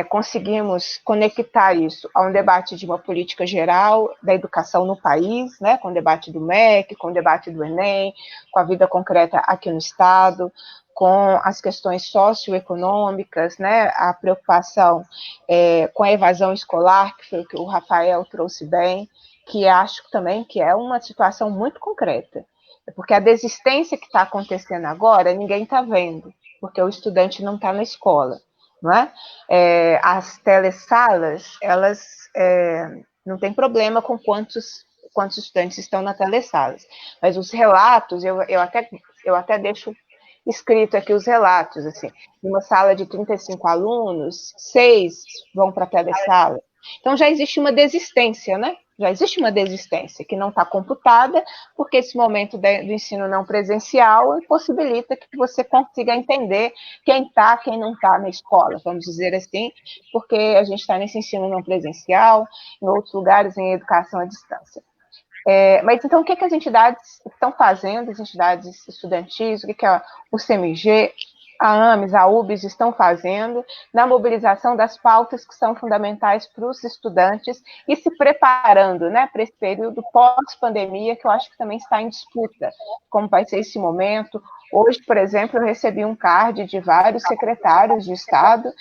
Conseguimos conectar isso a um debate de uma política geral da educação no país, né? Com o debate do MEC, com o debate do Enem, com a vida concreta aqui no Estado, com as questões socioeconômicas, né, a preocupação com a evasão escolar, que foi o que o Rafael trouxe bem, que acho também que é uma situação muito concreta, porque a desistência que está acontecendo agora, ninguém está vendo, porque o estudante não está na escola, não é? As telesalas, elas não tem problema com quantos estudantes estão na telesalas, mas os relatos, eu até deixo escrito aqui os relatos, assim, numa sala de 35 alunos, 6 vão para a telesala. Então já existe uma desistência, né? Já existe uma desistência que não está computada, porque esse momento do ensino não presencial impossibilita que você consiga entender quem está, quem não está na escola, vamos dizer assim, porque a gente está nesse ensino não presencial, em outros lugares em educação à distância. Mas então, o que as entidades estão fazendo, as entidades estudantis, o que o CMG, a AMES, a UBS estão fazendo na mobilização das pautas que são fundamentais para os estudantes e se preparando, né, para esse período pós-pandemia, que eu acho que também está em disputa, como vai ser esse momento. Hoje, por exemplo, eu recebi um card de vários secretários de Estado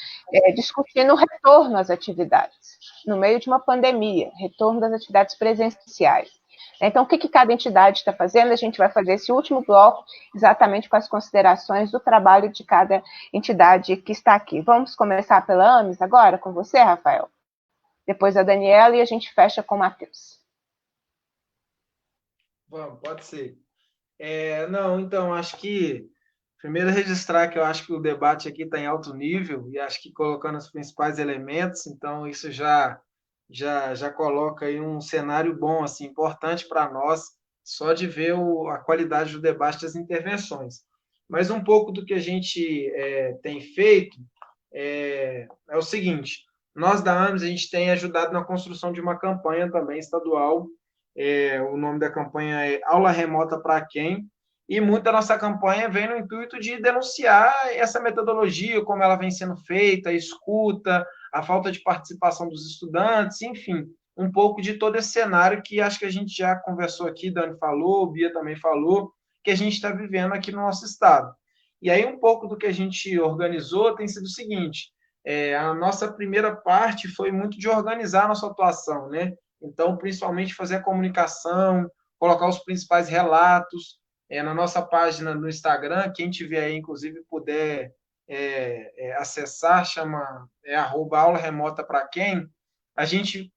discutindo o retorno às atividades, no meio de uma pandemia, retorno das atividades presenciais. Então, o que cada entidade está fazendo? A gente vai fazer esse último bloco exatamente com as considerações do trabalho de cada entidade que está aqui. Vamos começar pela AMES agora, com você, Rafael? Depois a Daniela e a gente fecha com o Matheus. Vamos, pode ser. Não, então, acho que, primeiro registrar que eu acho que o debate aqui está em alto nível e acho que colocando os principais elementos, então isso já coloca aí um cenário bom, assim, importante para nós, só de ver a qualidade do debate das intervenções. Mas um pouco do que a gente tem feito é o seguinte, nós da AMES, a gente tem ajudado na construção de uma campanha também estadual, o nome da campanha é Aula Remota para Quem? E muita da nossa campanha vem no intuito de denunciar essa metodologia, como ela vem sendo feita, a escuta, a falta de participação dos estudantes, enfim, um pouco de todo esse cenário que acho que a gente já conversou aqui, Dani falou, Bia também falou, que a gente está vivendo aqui no nosso estado. E aí um pouco do que a gente organizou tem sido o seguinte, a nossa primeira parte foi muito de organizar a nossa atuação, né? Então, principalmente fazer a comunicação, colocar os principais relatos, na nossa página no Instagram, quem tiver aí, inclusive, puder acessar, chama @aula remota para quem, a gente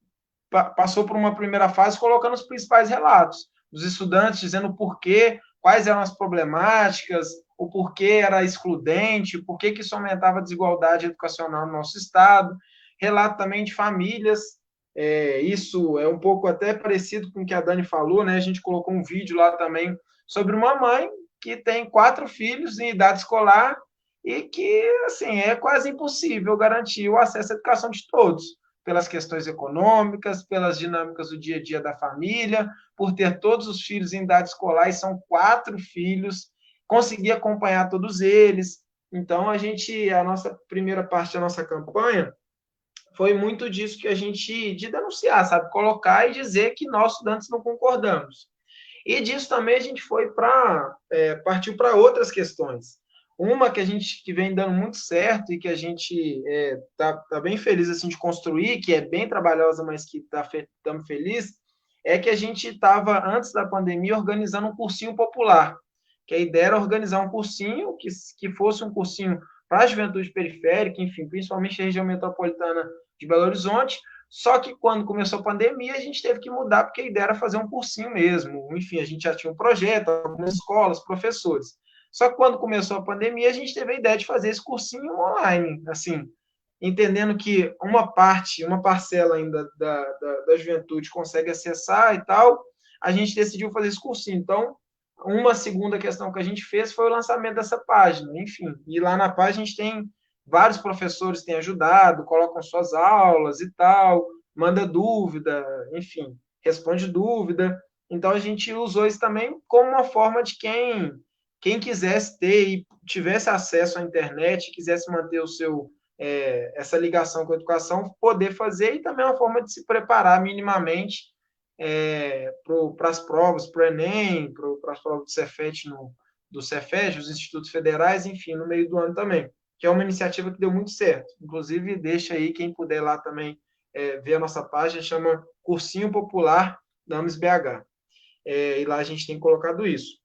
passou por uma primeira fase colocando os principais relatos dos estudantes, dizendo o porquê, quais eram as problemáticas, o porquê era excludente, o porquê que isso aumentava a desigualdade educacional no nosso estado, relato também de famílias, isso é um pouco até parecido com o que a Dani falou, né? A gente colocou um vídeo lá também sobre uma mãe que tem 4 filhos em idade escolar e que, assim, é quase impossível garantir o acesso à educação de todos. pelas questões econômicas, pelas dinâmicas do dia a dia da família, por ter todos os filhos em idade escolar, e são 4 filhos, consegui acompanhar todos eles. Então, a nossa primeira parte da nossa campanha foi muito disso que a gente, de denunciar, sabe? Colocar e dizer que nós, estudantes, não concordamos. E disso também a gente partiu para outras questões. Uma que vem dando muito certo e que a gente tá bem feliz assim, de construir, que é bem trabalhosa, mas que estamos felizes, é que a gente estava, antes da pandemia, organizando um cursinho popular, que a ideia era organizar um cursinho que fosse um cursinho para a juventude periférica, enfim, principalmente a região metropolitana de Belo Horizonte. Só que quando começou a pandemia, a gente teve que mudar, porque a ideia era fazer um cursinho mesmo. Enfim, a gente já tinha um projeto, algumas escolas, professores. Só que quando começou a pandemia, a gente teve a ideia de fazer esse cursinho online, assim, entendendo que uma parcela ainda da juventude consegue acessar e tal, a gente decidiu fazer esse cursinho. Então, uma segunda questão que a gente fez foi o lançamento dessa página, enfim. E lá na página a gente tem vários professores que têm ajudado, colocam suas aulas e tal, manda dúvida, enfim, responde dúvida. Então, a gente usou isso também como uma forma de quem quisesse ter e tivesse acesso à internet, quisesse manter essa ligação com a educação, poder fazer, e também uma forma de se preparar minimamente para as provas, para o Enem, para as provas do Cefet, do Cefet, os institutos federais, enfim, no meio do ano também, que é uma iniciativa que deu muito certo. Inclusive, deixa aí, quem puder lá também ver a nossa página, chama Cursinho Popular da AMS-BH. E lá a gente tem colocado isso.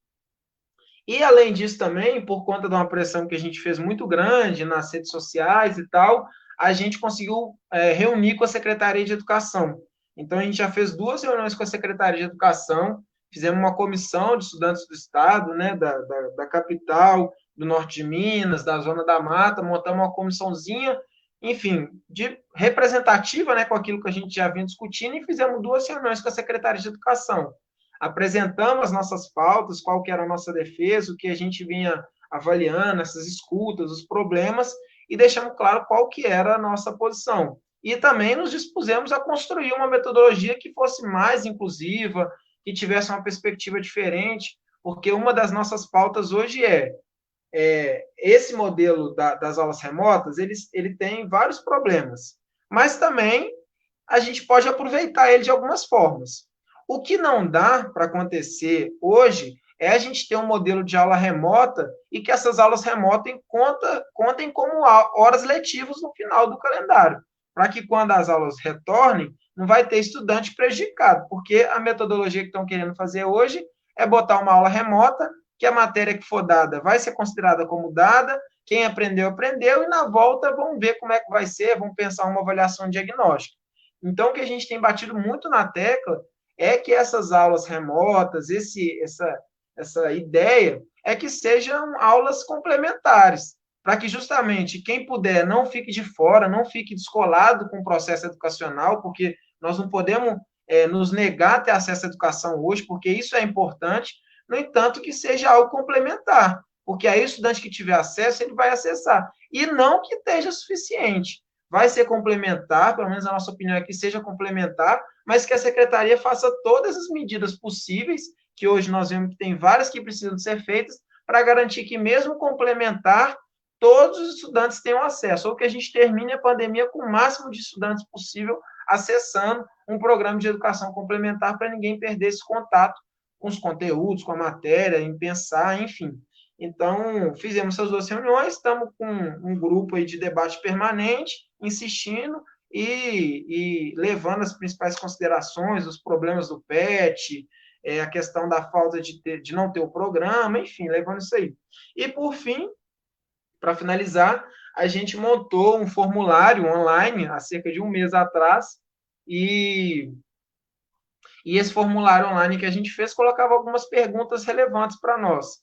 E, além disso, também, por conta de uma pressão que a gente fez muito grande nas redes sociais e tal, a gente conseguiu reunir com a Secretaria de Educação. Então, a gente já fez 2 reuniões com a Secretaria de Educação, fizemos uma comissão de estudantes do Estado, né, da capital, do norte de Minas, da Zona da Mata, montamos uma comissãozinha, enfim, representativa, né, com aquilo que a gente já vinha discutindo, e fizemos 2 reuniões com a Secretaria de Educação. Apresentamos as nossas pautas, qual que era a nossa defesa, o que a gente vinha avaliando, essas escutas, os problemas, e deixamos claro qual que era a nossa posição. E também nos dispusemos a construir uma metodologia que fosse mais inclusiva, que tivesse uma perspectiva diferente, porque uma das nossas pautas hoje esse modelo das aulas remotas, ele tem vários problemas, mas também a gente pode aproveitar ele de algumas formas. O que não dá para acontecer hoje é a gente ter um modelo de aula remota e que essas aulas remotas contem como horas letivas no final do calendário, para que quando as aulas retornem, não vai ter estudante prejudicado, porque a metodologia que estão querendo fazer hoje é botar uma aula remota, que a matéria que for dada vai ser considerada como dada, quem aprendeu, aprendeu, e na volta vamos ver como é que vai ser, vamos pensar uma avaliação diagnóstica. Então, o que a gente tem batido muito na tecla é que essas aulas remotas, essa ideia, é que sejam aulas complementares, para que justamente quem puder não fique de fora, não fique descolado com o processo educacional, porque nós não podemos nos negar a ter acesso à educação hoje, porque isso é importante, no entanto, que seja algo complementar, porque aí o estudante que tiver acesso, ele vai acessar, e não que esteja suficiente. Vai ser complementar, pelo menos a nossa opinião é que seja complementar, mas que a secretaria faça todas as medidas possíveis, que hoje nós vemos que tem várias que precisam de ser feitas, para garantir que, mesmo complementar, todos os estudantes tenham acesso, ou que a gente termine a pandemia com o máximo de estudantes possível acessando um programa de educação complementar, para ninguém perder esse contato com os conteúdos, com a matéria, em pensar, enfim. Então, fizemos essas 2 reuniões, estamos com um grupo aí de debate permanente, insistindo e levando as principais considerações, os problemas do PET, a questão da falta de não ter o programa, enfim, levando isso aí. E, por fim, para finalizar, a gente montou um formulário online há cerca de um mês atrás, e esse formulário online que a gente fez colocava algumas perguntas relevantes para nós,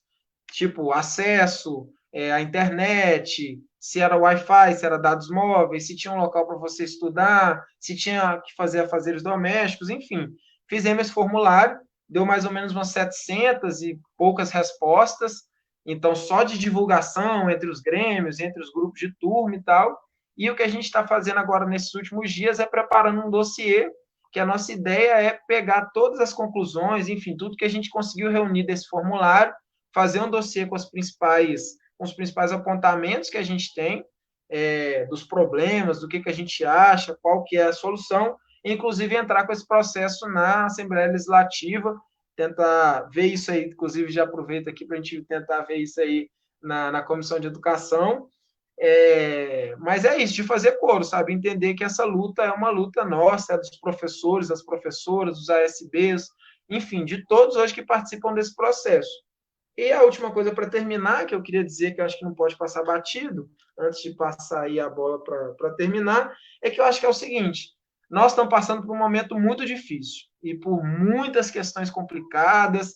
tipo acesso à internet, se era Wi-Fi, se era dados móveis, se tinha um local para você estudar, se tinha que fazer afazeres domésticos, enfim. Fizemos esse formulário, deu mais ou menos umas 700 e poucas respostas, então só de divulgação entre os grêmios, entre os grupos de turma e tal, E o que a gente está fazendo agora nesses últimos dias é preparando um dossiê, que a nossa ideia é pegar todas as conclusões, enfim, tudo que a gente conseguiu reunir desse formulário, fazer um dossiê com os principais apontamentos que a gente tem, dos problemas, do que a gente acha, qual que é a solução, e, inclusive entrar com esse processo na Assembleia Legislativa, tentar ver isso aí, inclusive já aproveito aqui para a gente tentar ver isso aí na Comissão de Educação, mas é isso, de fazer coro, sabe? Entender que essa luta é uma luta nossa, é dos professores, das professoras, dos ASBs, enfim, de todos hoje que participam desse processo. E a última coisa para terminar, que eu queria dizer que eu acho que não pode passar batido, antes de passar aí a bola para terminar, é que eu acho que é o seguinte: nós estamos passando por um momento muito difícil e por muitas questões complicadas,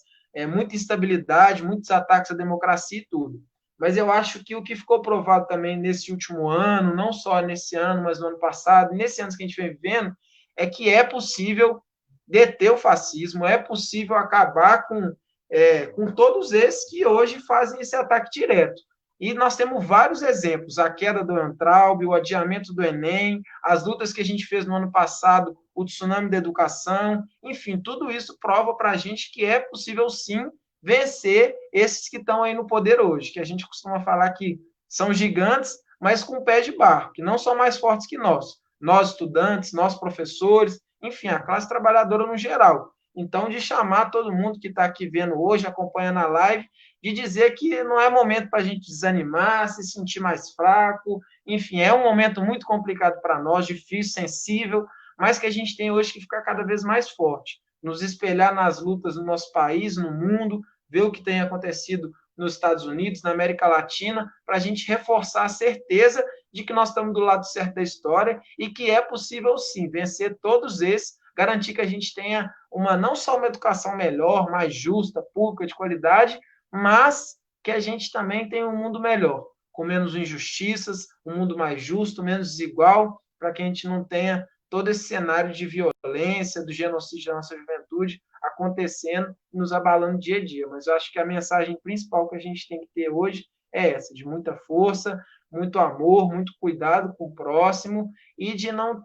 muita instabilidade, muitos ataques à democracia e tudo. Mas eu acho que o que ficou provado também nesse último ano, não só nesse ano, mas no ano passado, nesse ano que a gente vem vivendo, é que é possível deter o fascismo, é possível acabar com todos esses que hoje fazem esse ataque direto. E nós temos vários exemplos: a queda do Antraub, o adiamento do Enem, as lutas que a gente fez no ano passado, o tsunami da educação, enfim, tudo isso prova para a gente que é possível, sim, vencer esses que estão aí no poder hoje, que a gente costuma falar que são gigantes, mas com pé de barro, que não são mais fortes que nós estudantes, nós professores, enfim, a classe trabalhadora no geral. Então, de chamar todo mundo que está aqui vendo hoje, acompanhando a live, de dizer que não é momento para a gente desanimar, se sentir mais fraco. Enfim, é um momento muito complicado para nós, difícil, sensível, mas que a gente tem hoje que ficar cada vez mais forte. Nos espelhar nas lutas do nosso país, no mundo, ver o que tem acontecido nos Estados Unidos, na América Latina, para a gente reforçar a certeza de que nós estamos do lado certo da história e que é possível, sim, vencer todos esses, garantir que a gente tenha não só uma educação melhor, mais justa, pública, de qualidade, mas que a gente também tenha um mundo melhor, com menos injustiças, um mundo mais justo, menos desigual, para que a gente não tenha todo esse cenário de violência, do genocídio da nossa juventude acontecendo, nos abalando dia a dia. Mas eu acho que a mensagem principal que a gente tem que ter hoje é essa: de muita força, muito amor, muito cuidado com o próximo e de não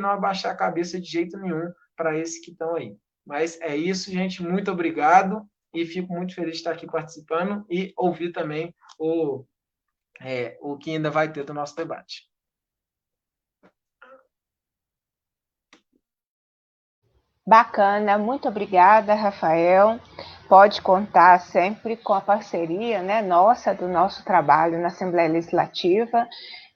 abaixar a cabeça de jeito nenhum para esses que estão aí. Mas é isso, gente. Muito obrigado e fico muito feliz de estar aqui participando e ouvir também o que ainda vai ter do nosso debate. Bacana, muito obrigada, Rafael. Pode contar sempre com a parceria, né, nossa, do nosso trabalho na Assembleia Legislativa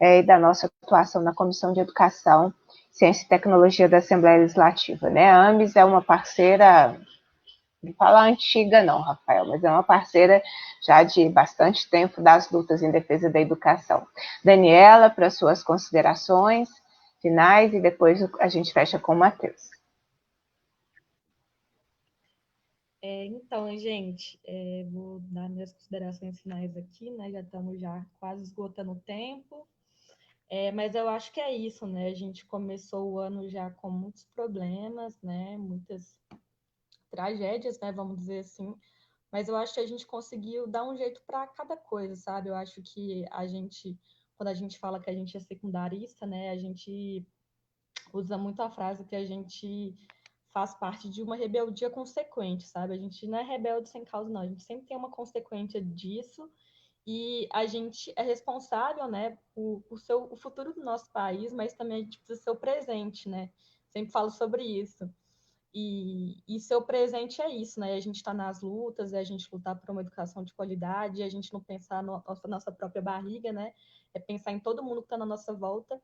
e da nossa atuação na Comissão de Educação, Ciência e Tecnologia da Assembleia Legislativa, né? A AMES é uma parceira, não falar antiga não, Rafael, mas é uma parceira já de bastante tempo das lutas em defesa da educação. Daniela, para suas considerações finais e depois a gente fecha com o Matheus. Então, gente, vou dar minhas considerações finais aqui, né? Já estamos quase esgotando o tempo. Mas eu acho que é isso, né? A gente começou o ano já com muitos problemas, né? Muitas tragédias, né? Vamos dizer assim. Mas eu acho que a gente conseguiu dar um jeito para cada coisa, sabe? Eu acho que quando a gente fala que a gente é secundarista, né? A gente usa muito a frase que a gente faz parte de uma rebeldia consequente, sabe? A gente não é rebelde sem causa, não. A gente sempre tem uma consequência disso e a gente é responsável, né, por o futuro do nosso país, mas também a gente precisa ser o presente, né? Sempre falo sobre isso. E seu presente é isso, né? A gente está nas lutas, é a gente lutar por uma educação de qualidade, a gente não pensar na nossa própria barriga, né? É pensar em todo mundo que está na nossa volta,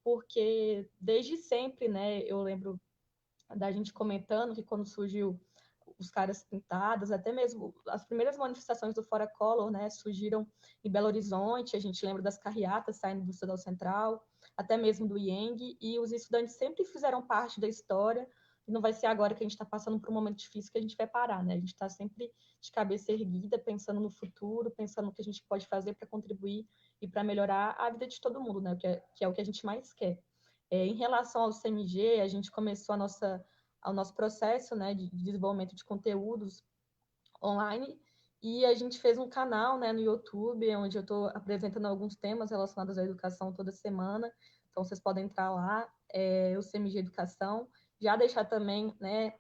porque desde sempre, né? Eu lembro da gente comentando que quando surgiu os caras pintados, até mesmo as primeiras manifestações do Fora Collor, né, surgiram em Belo Horizonte, a gente lembra das carreatas saindo do Estadão Central, até mesmo do IENG, e os estudantes sempre fizeram parte da história, e não vai ser agora que a gente está passando por um momento difícil que a gente vai parar, né? A gente está sempre de cabeça erguida, pensando no futuro, pensando no que a gente pode fazer para contribuir e para melhorar a vida de todo mundo, né? Que é o que a gente mais quer. Em relação ao CMG, a gente começou ao nosso processo, né, de desenvolvimento de conteúdos online E a gente fez um canal, né, no YouTube, onde eu estou apresentando alguns temas relacionados à educação toda semana. Então, vocês podem entrar lá, o CMG Educação. Já deixar também, né,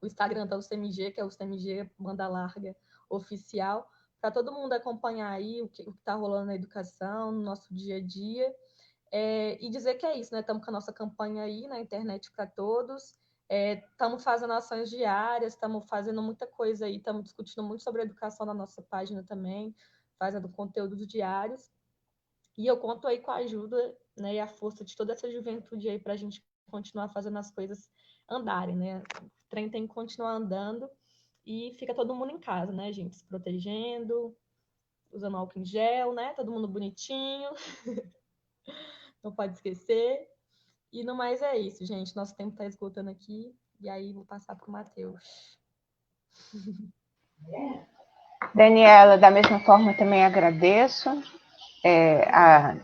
o Instagram da UCMG, que é o UCMG Banda Larga Oficial, para todo mundo acompanhar aí o que está rolando na educação, no nosso dia a dia. E dizer que é isso, né? Estamos com a nossa campanha aí na internet para todos. Estamos fazendo ações diárias, estamos fazendo muita coisa aí, estamos discutindo muito sobre a educação na nossa página também, fazendo conteúdos diários. E eu conto aí com a ajuda, né, e a força de toda essa juventude aí para a gente continuar fazendo as coisas andarem, né? O trem tem que continuar andando e fica todo mundo em casa, né, gente? Se protegendo, usando álcool em gel, né? Todo mundo bonitinho, não pode esquecer. E no mais é isso, gente. Nosso tempo está esgotando aqui. E aí vou passar para o Matheus. Daniela, da mesma forma, também agradeço a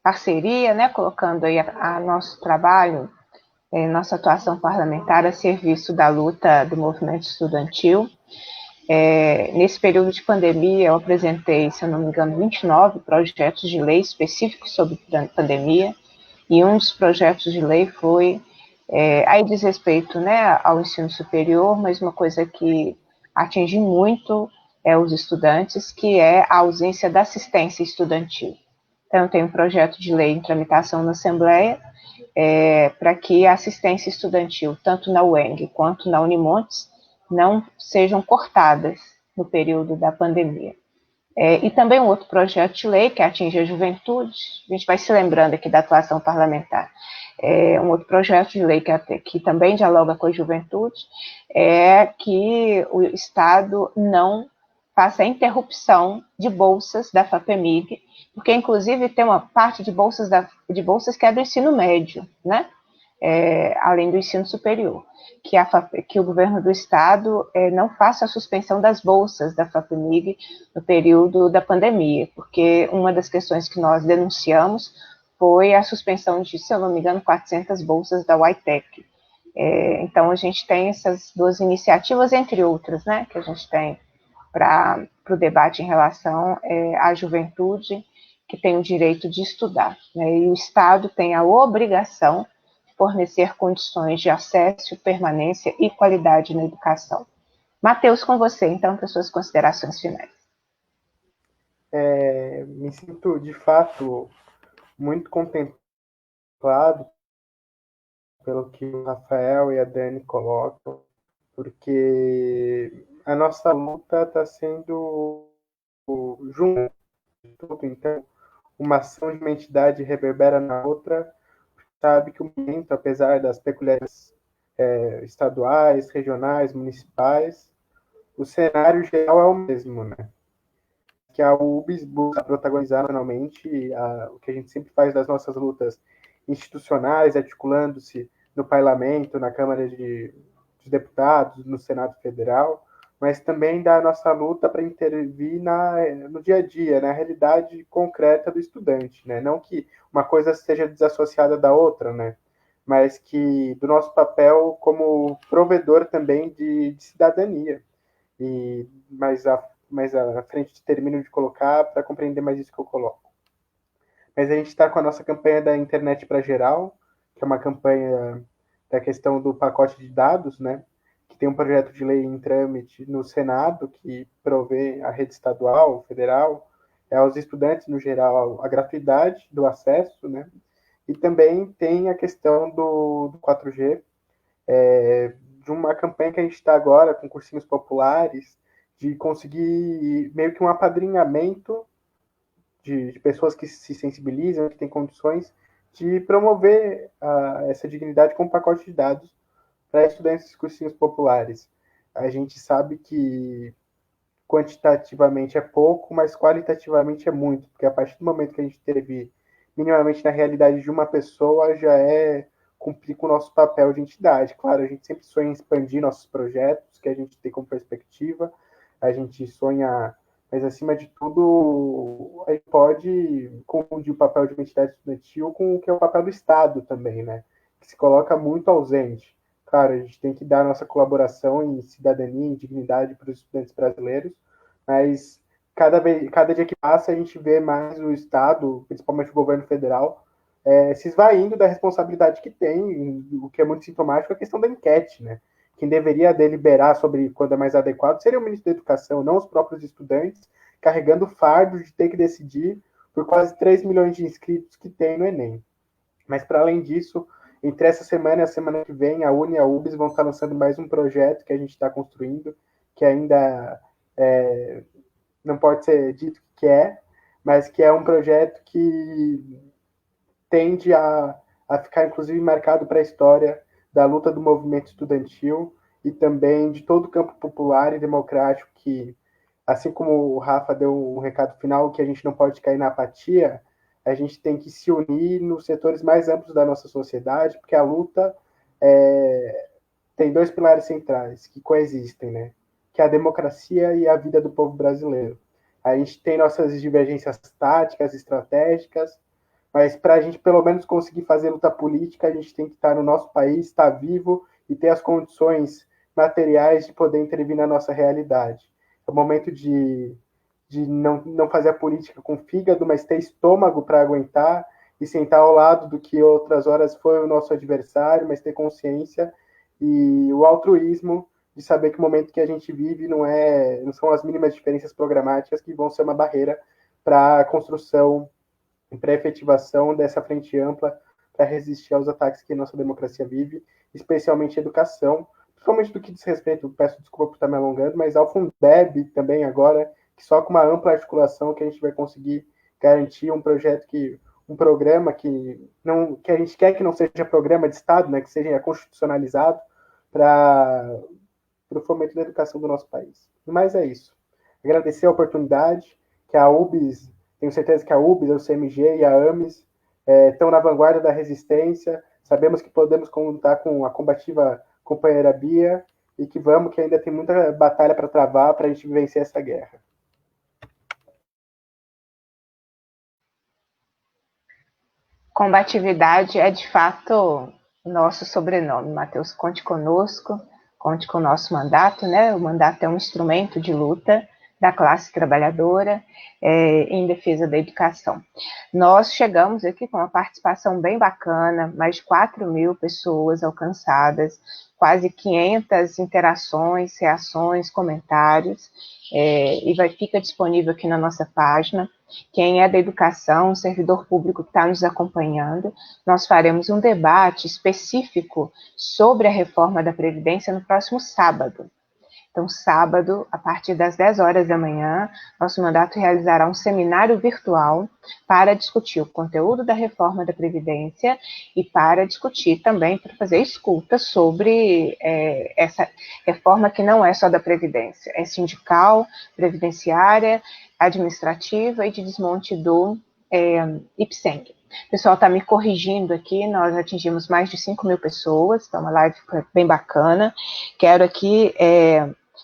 parceria, né, colocando aí a nosso trabalho, nossa atuação parlamentar a serviço da luta do movimento estudantil. Nesse período de pandemia, eu apresentei, se eu não me engano, 29 projetos de lei específicos sobre pandemia, e um dos projetos de lei foi, aí diz respeito, né, ao ensino superior, mas uma coisa que atinge muito os estudantes, que é a ausência da assistência estudantil. Então, tem um projeto de lei em tramitação na Assembleia para que a assistência estudantil, tanto na UENG quanto na Unimontes, não sejam cortadas no período da pandemia. E também um outro projeto de lei que atinge a juventude, a gente vai se lembrando aqui da atuação parlamentar, um outro projeto de lei que também dialoga com a juventude, é que o Estado não faça a interrupção de bolsas da FAPEMIG, porque inclusive tem uma parte de bolsas que é do ensino médio, né? Além do ensino superior, que o governo do estado não faça a suspensão das bolsas da FAPEMIG no período da pandemia, porque uma das questões que nós denunciamos foi a suspensão de, se eu não me engano, 400 bolsas da UITEC. Então, a gente tem essas duas iniciativas, entre outras, né, que a gente tem para o debate em relação à juventude que tem o direito de estudar, né, e o Estado tem a obrigação de fornecer condições de acesso, permanência e qualidade na educação. Matheus, com você, então, para suas considerações finais. Me sinto, de fato, muito contemplado pelo que o Rafael e a Dani colocam, porque a nossa luta está sendo junto, então uma ação de uma entidade reverbera na outra, sabe que o momento, apesar das peculiaridades estaduais, regionais, municipais, o cenário geral é o mesmo, né? Que a UBS busca protagonizar finalmente o que a gente sempre faz das nossas lutas institucionais, articulando-se no parlamento, na Câmara de Deputados, no Senado Federal, mas também da nossa luta para intervir no dia a dia, na realidade concreta do estudante, né? Não que uma coisa seja desassociada da outra, né? Mas que do nosso papel como provedor também de cidadania. Mas à frente termino de colocar para compreender mais isso que eu coloco. Mas a gente está com a nossa campanha da internet para geral, que é uma campanha da questão do pacote de dados, né? Que tem um projeto de lei em trâmite no Senado que provê à rede estadual, federal, aos estudantes no geral a gratuidade do acesso, né? E também tem a questão do 4G, de uma campanha que a gente está agora com cursinhos populares, de conseguir meio que um apadrinhamento de pessoas que se sensibilizam, que têm condições de promover essa dignidade com um pacote de dados para estudantes de cursinhos populares. A gente sabe que quantitativamente é pouco, mas qualitativamente é muito, porque a partir do momento que a gente teve minimamente na realidade de uma pessoa, já cumprir com o nosso papel de entidade. Claro, a gente sempre sonha em expandir nossos projetos, que a gente tem como perspectiva, a gente sonha, mas acima de tudo, a gente pode confundir o papel de uma entidade estudantil com o que é o papel do Estado também, né? Que se coloca muito ausente. claro, a gente tem que dar a nossa colaboração em cidadania, em dignidade para os estudantes brasileiros, mas cada dia que passa a gente vê mais o Estado, principalmente o governo federal, se esvaindo da responsabilidade que tem, o que é muito sintomático é a questão da enquete, né? Quem deveria deliberar sobre quando é mais adequado seria o ministro da Educação, não os próprios estudantes, carregando o fardo de ter que decidir por quase 3 milhões de inscritos que tem no Enem. Mas, para além disso, entre essa semana e a semana que vem, a UNE e a UBS vão estar lançando mais um projeto que a gente está construindo, que ainda não pode ser dito o que é, mas que é um projeto que tende a ficar, inclusive, marcado para a história da luta do movimento estudantil e também de todo o campo popular e democrático que, assim como o Rafa deu um recado final, que a gente não pode cair na apatia, a gente tem que se unir nos setores mais amplos da nossa sociedade, porque a luta tem dois pilares centrais que coexistem, né? Que é a democracia e a vida do povo brasileiro. A gente tem nossas divergências táticas, estratégicas, mas para a gente pelo menos conseguir fazer luta política, a gente tem que estar no nosso país, estar vivo e ter as condições materiais de poder intervir na nossa realidade. É o momento de não fazer a política com fígado, mas ter estômago para aguentar e sentar ao lado do que outras horas foi o nosso adversário, mas ter consciência e o altruísmo de saber que o momento que a gente vive não são as mínimas diferenças programáticas que vão ser uma barreira para a construção e para a efetivação dessa frente ampla para resistir aos ataques que nossa democracia vive, especialmente a educação, principalmente do que diz respeito, peço desculpa por estar me alongando, mas ao Fundeb também agora, que só com uma ampla articulação que a gente vai conseguir garantir um programa que a gente quer que não seja programa de Estado, né, que seja constitucionalizado para o fomento da educação do nosso país. Mas é isso. Agradecer a oportunidade, que a UBS, tenho certeza que a UBS, o CMG e a AMES estão na vanguarda da resistência, sabemos que podemos contar com a combativa companheira Bia e que ainda tem muita batalha para travar para a gente vencer essa guerra. Combatividade é, de fato, nosso sobrenome. Matheus, conte conosco, conte com o nosso mandato, né? O mandato é um instrumento de luta da classe trabalhadora em defesa da educação. Nós chegamos aqui com uma participação bem bacana, mais de 4.000 pessoas alcançadas, quase 500 interações, reações, comentários, fica disponível aqui na nossa página. Quem é da educação, servidor público que está nos acompanhando, nós faremos um debate específico sobre a reforma da Previdência no próximo sábado. Então, sábado, a partir das 10 horas da manhã, nosso mandato realizará um seminário virtual para discutir o conteúdo da reforma da Previdência e para discutir também, para fazer escuta sobre essa reforma que não é só da Previdência, é sindical, previdenciária, administrativa e de desmonte do IPSENG. O pessoal está me corrigindo aqui, nós atingimos mais de 5.000 pessoas, então uma live bem bacana. Quero aqui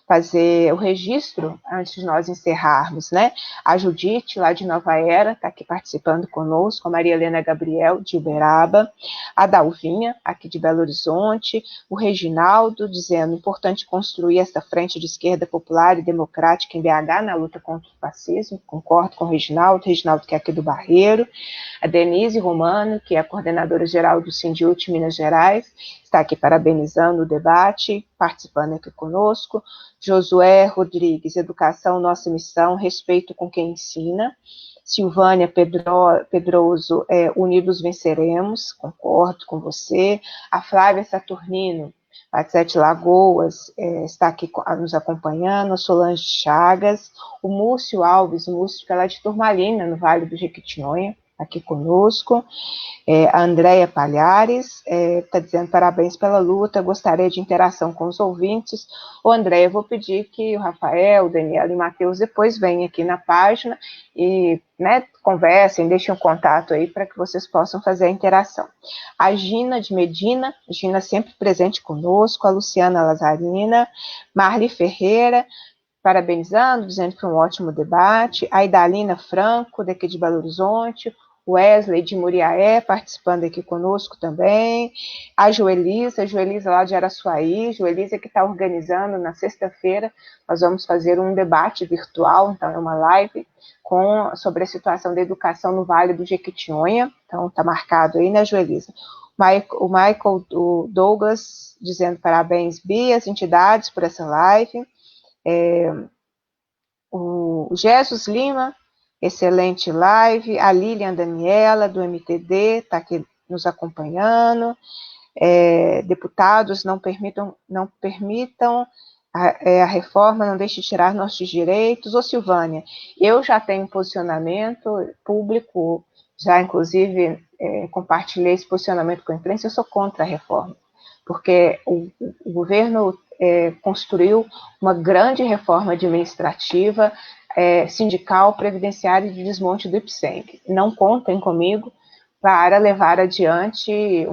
fazer o registro, antes de nós encerrarmos, né? A Judite, lá de Nova Era, está aqui participando conosco, a Maria Helena Gabriel, de Uberaba, a Dalvinha, aqui de Belo Horizonte, o Reginaldo, dizendo, importante construir essa frente de esquerda popular e democrática em BH na luta contra o fascismo, concordo com o Reginaldo que é aqui do Barreiro, a Denise Romano, que é a coordenadora geral do Sindiúti Minas Gerais, está aqui parabenizando o debate, participando aqui conosco. Josué Rodrigues, Educação, Nossa Missão, Respeito com quem ensina. Silvânia Pedroso, Unidos Venceremos, concordo com você. A Flávia Saturnino, a Sete Lagoas, está aqui nos acompanhando. A Solange Chagas, o Múcio Alves, que é lá de Turmalina, no Vale do Jequitinhonha, aqui conosco. A Andréia Palhares está dizendo parabéns pela luta, gostaria de interação com os ouvintes. Andréia, eu vou pedir que o Rafael, o Daniel e o Matheus depois venham aqui na página e conversem, deixem um contato aí para que vocês possam fazer a interação. A Gina de Medina, Gina sempre presente conosco, a Luciana Lazarina, Marli Ferreira, parabenizando, dizendo que foi um ótimo debate, a Idalina Franco, daqui de Belo Horizonte, Wesley de Muriaé participando aqui conosco também, a Joelisa lá de Araçuaí, Joelisa que está organizando na sexta-feira, nós vamos fazer um debate virtual, então é uma live sobre a situação da educação no Vale do Jequitinhonha, então está marcado aí, né, Joelisa? O Michael, o Douglas, dizendo parabéns, Bia, as entidades por essa live, o Jesus Lima, excelente live, a Lilian Daniela, do MTD, está aqui nos acompanhando, deputados, não permitam a reforma, não deixe tirar nossos direitos. Ô Silvânia, eu já tenho posicionamento público, já inclusive compartilhei esse posicionamento com a imprensa, eu sou contra a reforma, porque o governo construiu uma grande reforma administrativa, sindical, previdenciária e de desmonte do IPSENG. Não contem comigo para levar adiante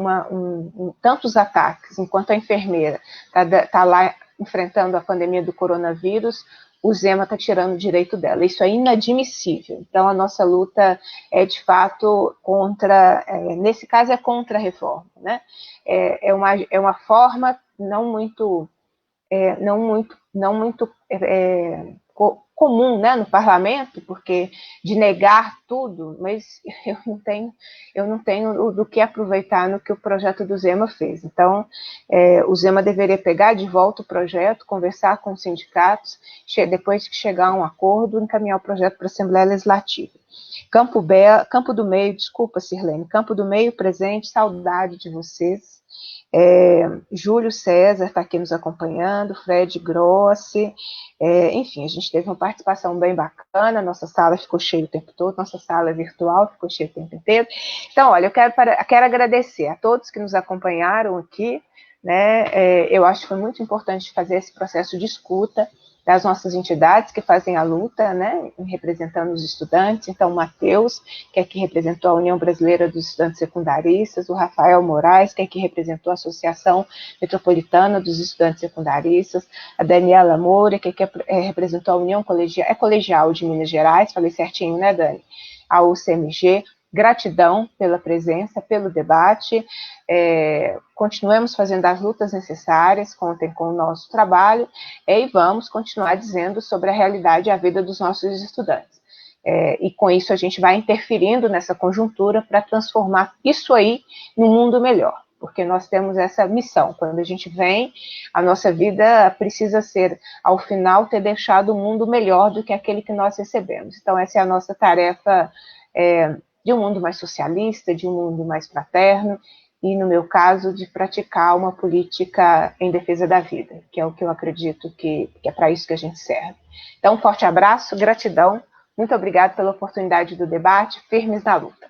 tantos ataques, enquanto a enfermeira está lá enfrentando a pandemia do coronavírus, o Zema está tirando o direito dela. Isso é inadmissível. Então, a nossa luta é, de fato, contra, nesse caso, é contra a reforma, né? É uma forma não muito comum, né, no parlamento, porque de negar tudo, mas eu não tenho do que aproveitar no que o projeto do Zema fez. Então, o Zema deveria pegar de volta o projeto, conversar com os sindicatos, depois que chegar a um acordo, encaminhar o projeto para a Assembleia Legislativa. Campo do Meio, desculpa, Sirlene, Campo do Meio presente, saudade de vocês. Júlio César está aqui nos acompanhando, Fred Grossi, enfim, a gente teve uma participação bem bacana, nossa sala ficou cheia o tempo todo, nossa sala virtual ficou cheia o tempo inteiro. Então, olha, eu quero agradecer a todos que nos acompanharam aqui, né? Eu acho que foi muito importante fazer esse processo de escuta das nossas entidades que fazem a luta, né, representando os estudantes. Então, o Matheus, que aqui representou a União Brasileira dos Estudantes Secundaristas, o Rafael Moraes, que aqui representou a Associação Metropolitana dos Estudantes Secundaristas, a Daniela Moura, que aqui representou a União Colegial de Minas Gerais, falei certinho, né, Dani? A UCMG. Gratidão pela presença, pelo debate, continuemos fazendo as lutas necessárias, contem com o nosso trabalho, e vamos continuar dizendo sobre a realidade e a vida dos nossos estudantes. E com isso a gente vai interferindo nessa conjuntura para transformar isso aí num mundo melhor, porque nós temos essa missão. Quando a gente vem, a nossa vida precisa ser, ao final, ter deixado o mundo melhor do que aquele que nós recebemos. Então essa é a nossa tarefa, de um mundo mais socialista, de um mundo mais fraterno, e, no meu caso, de praticar uma política em defesa da vida, que é o que eu acredito que é para isso que a gente serve. Então, um forte abraço, gratidão, muito obrigada pela oportunidade do debate, firmes na luta.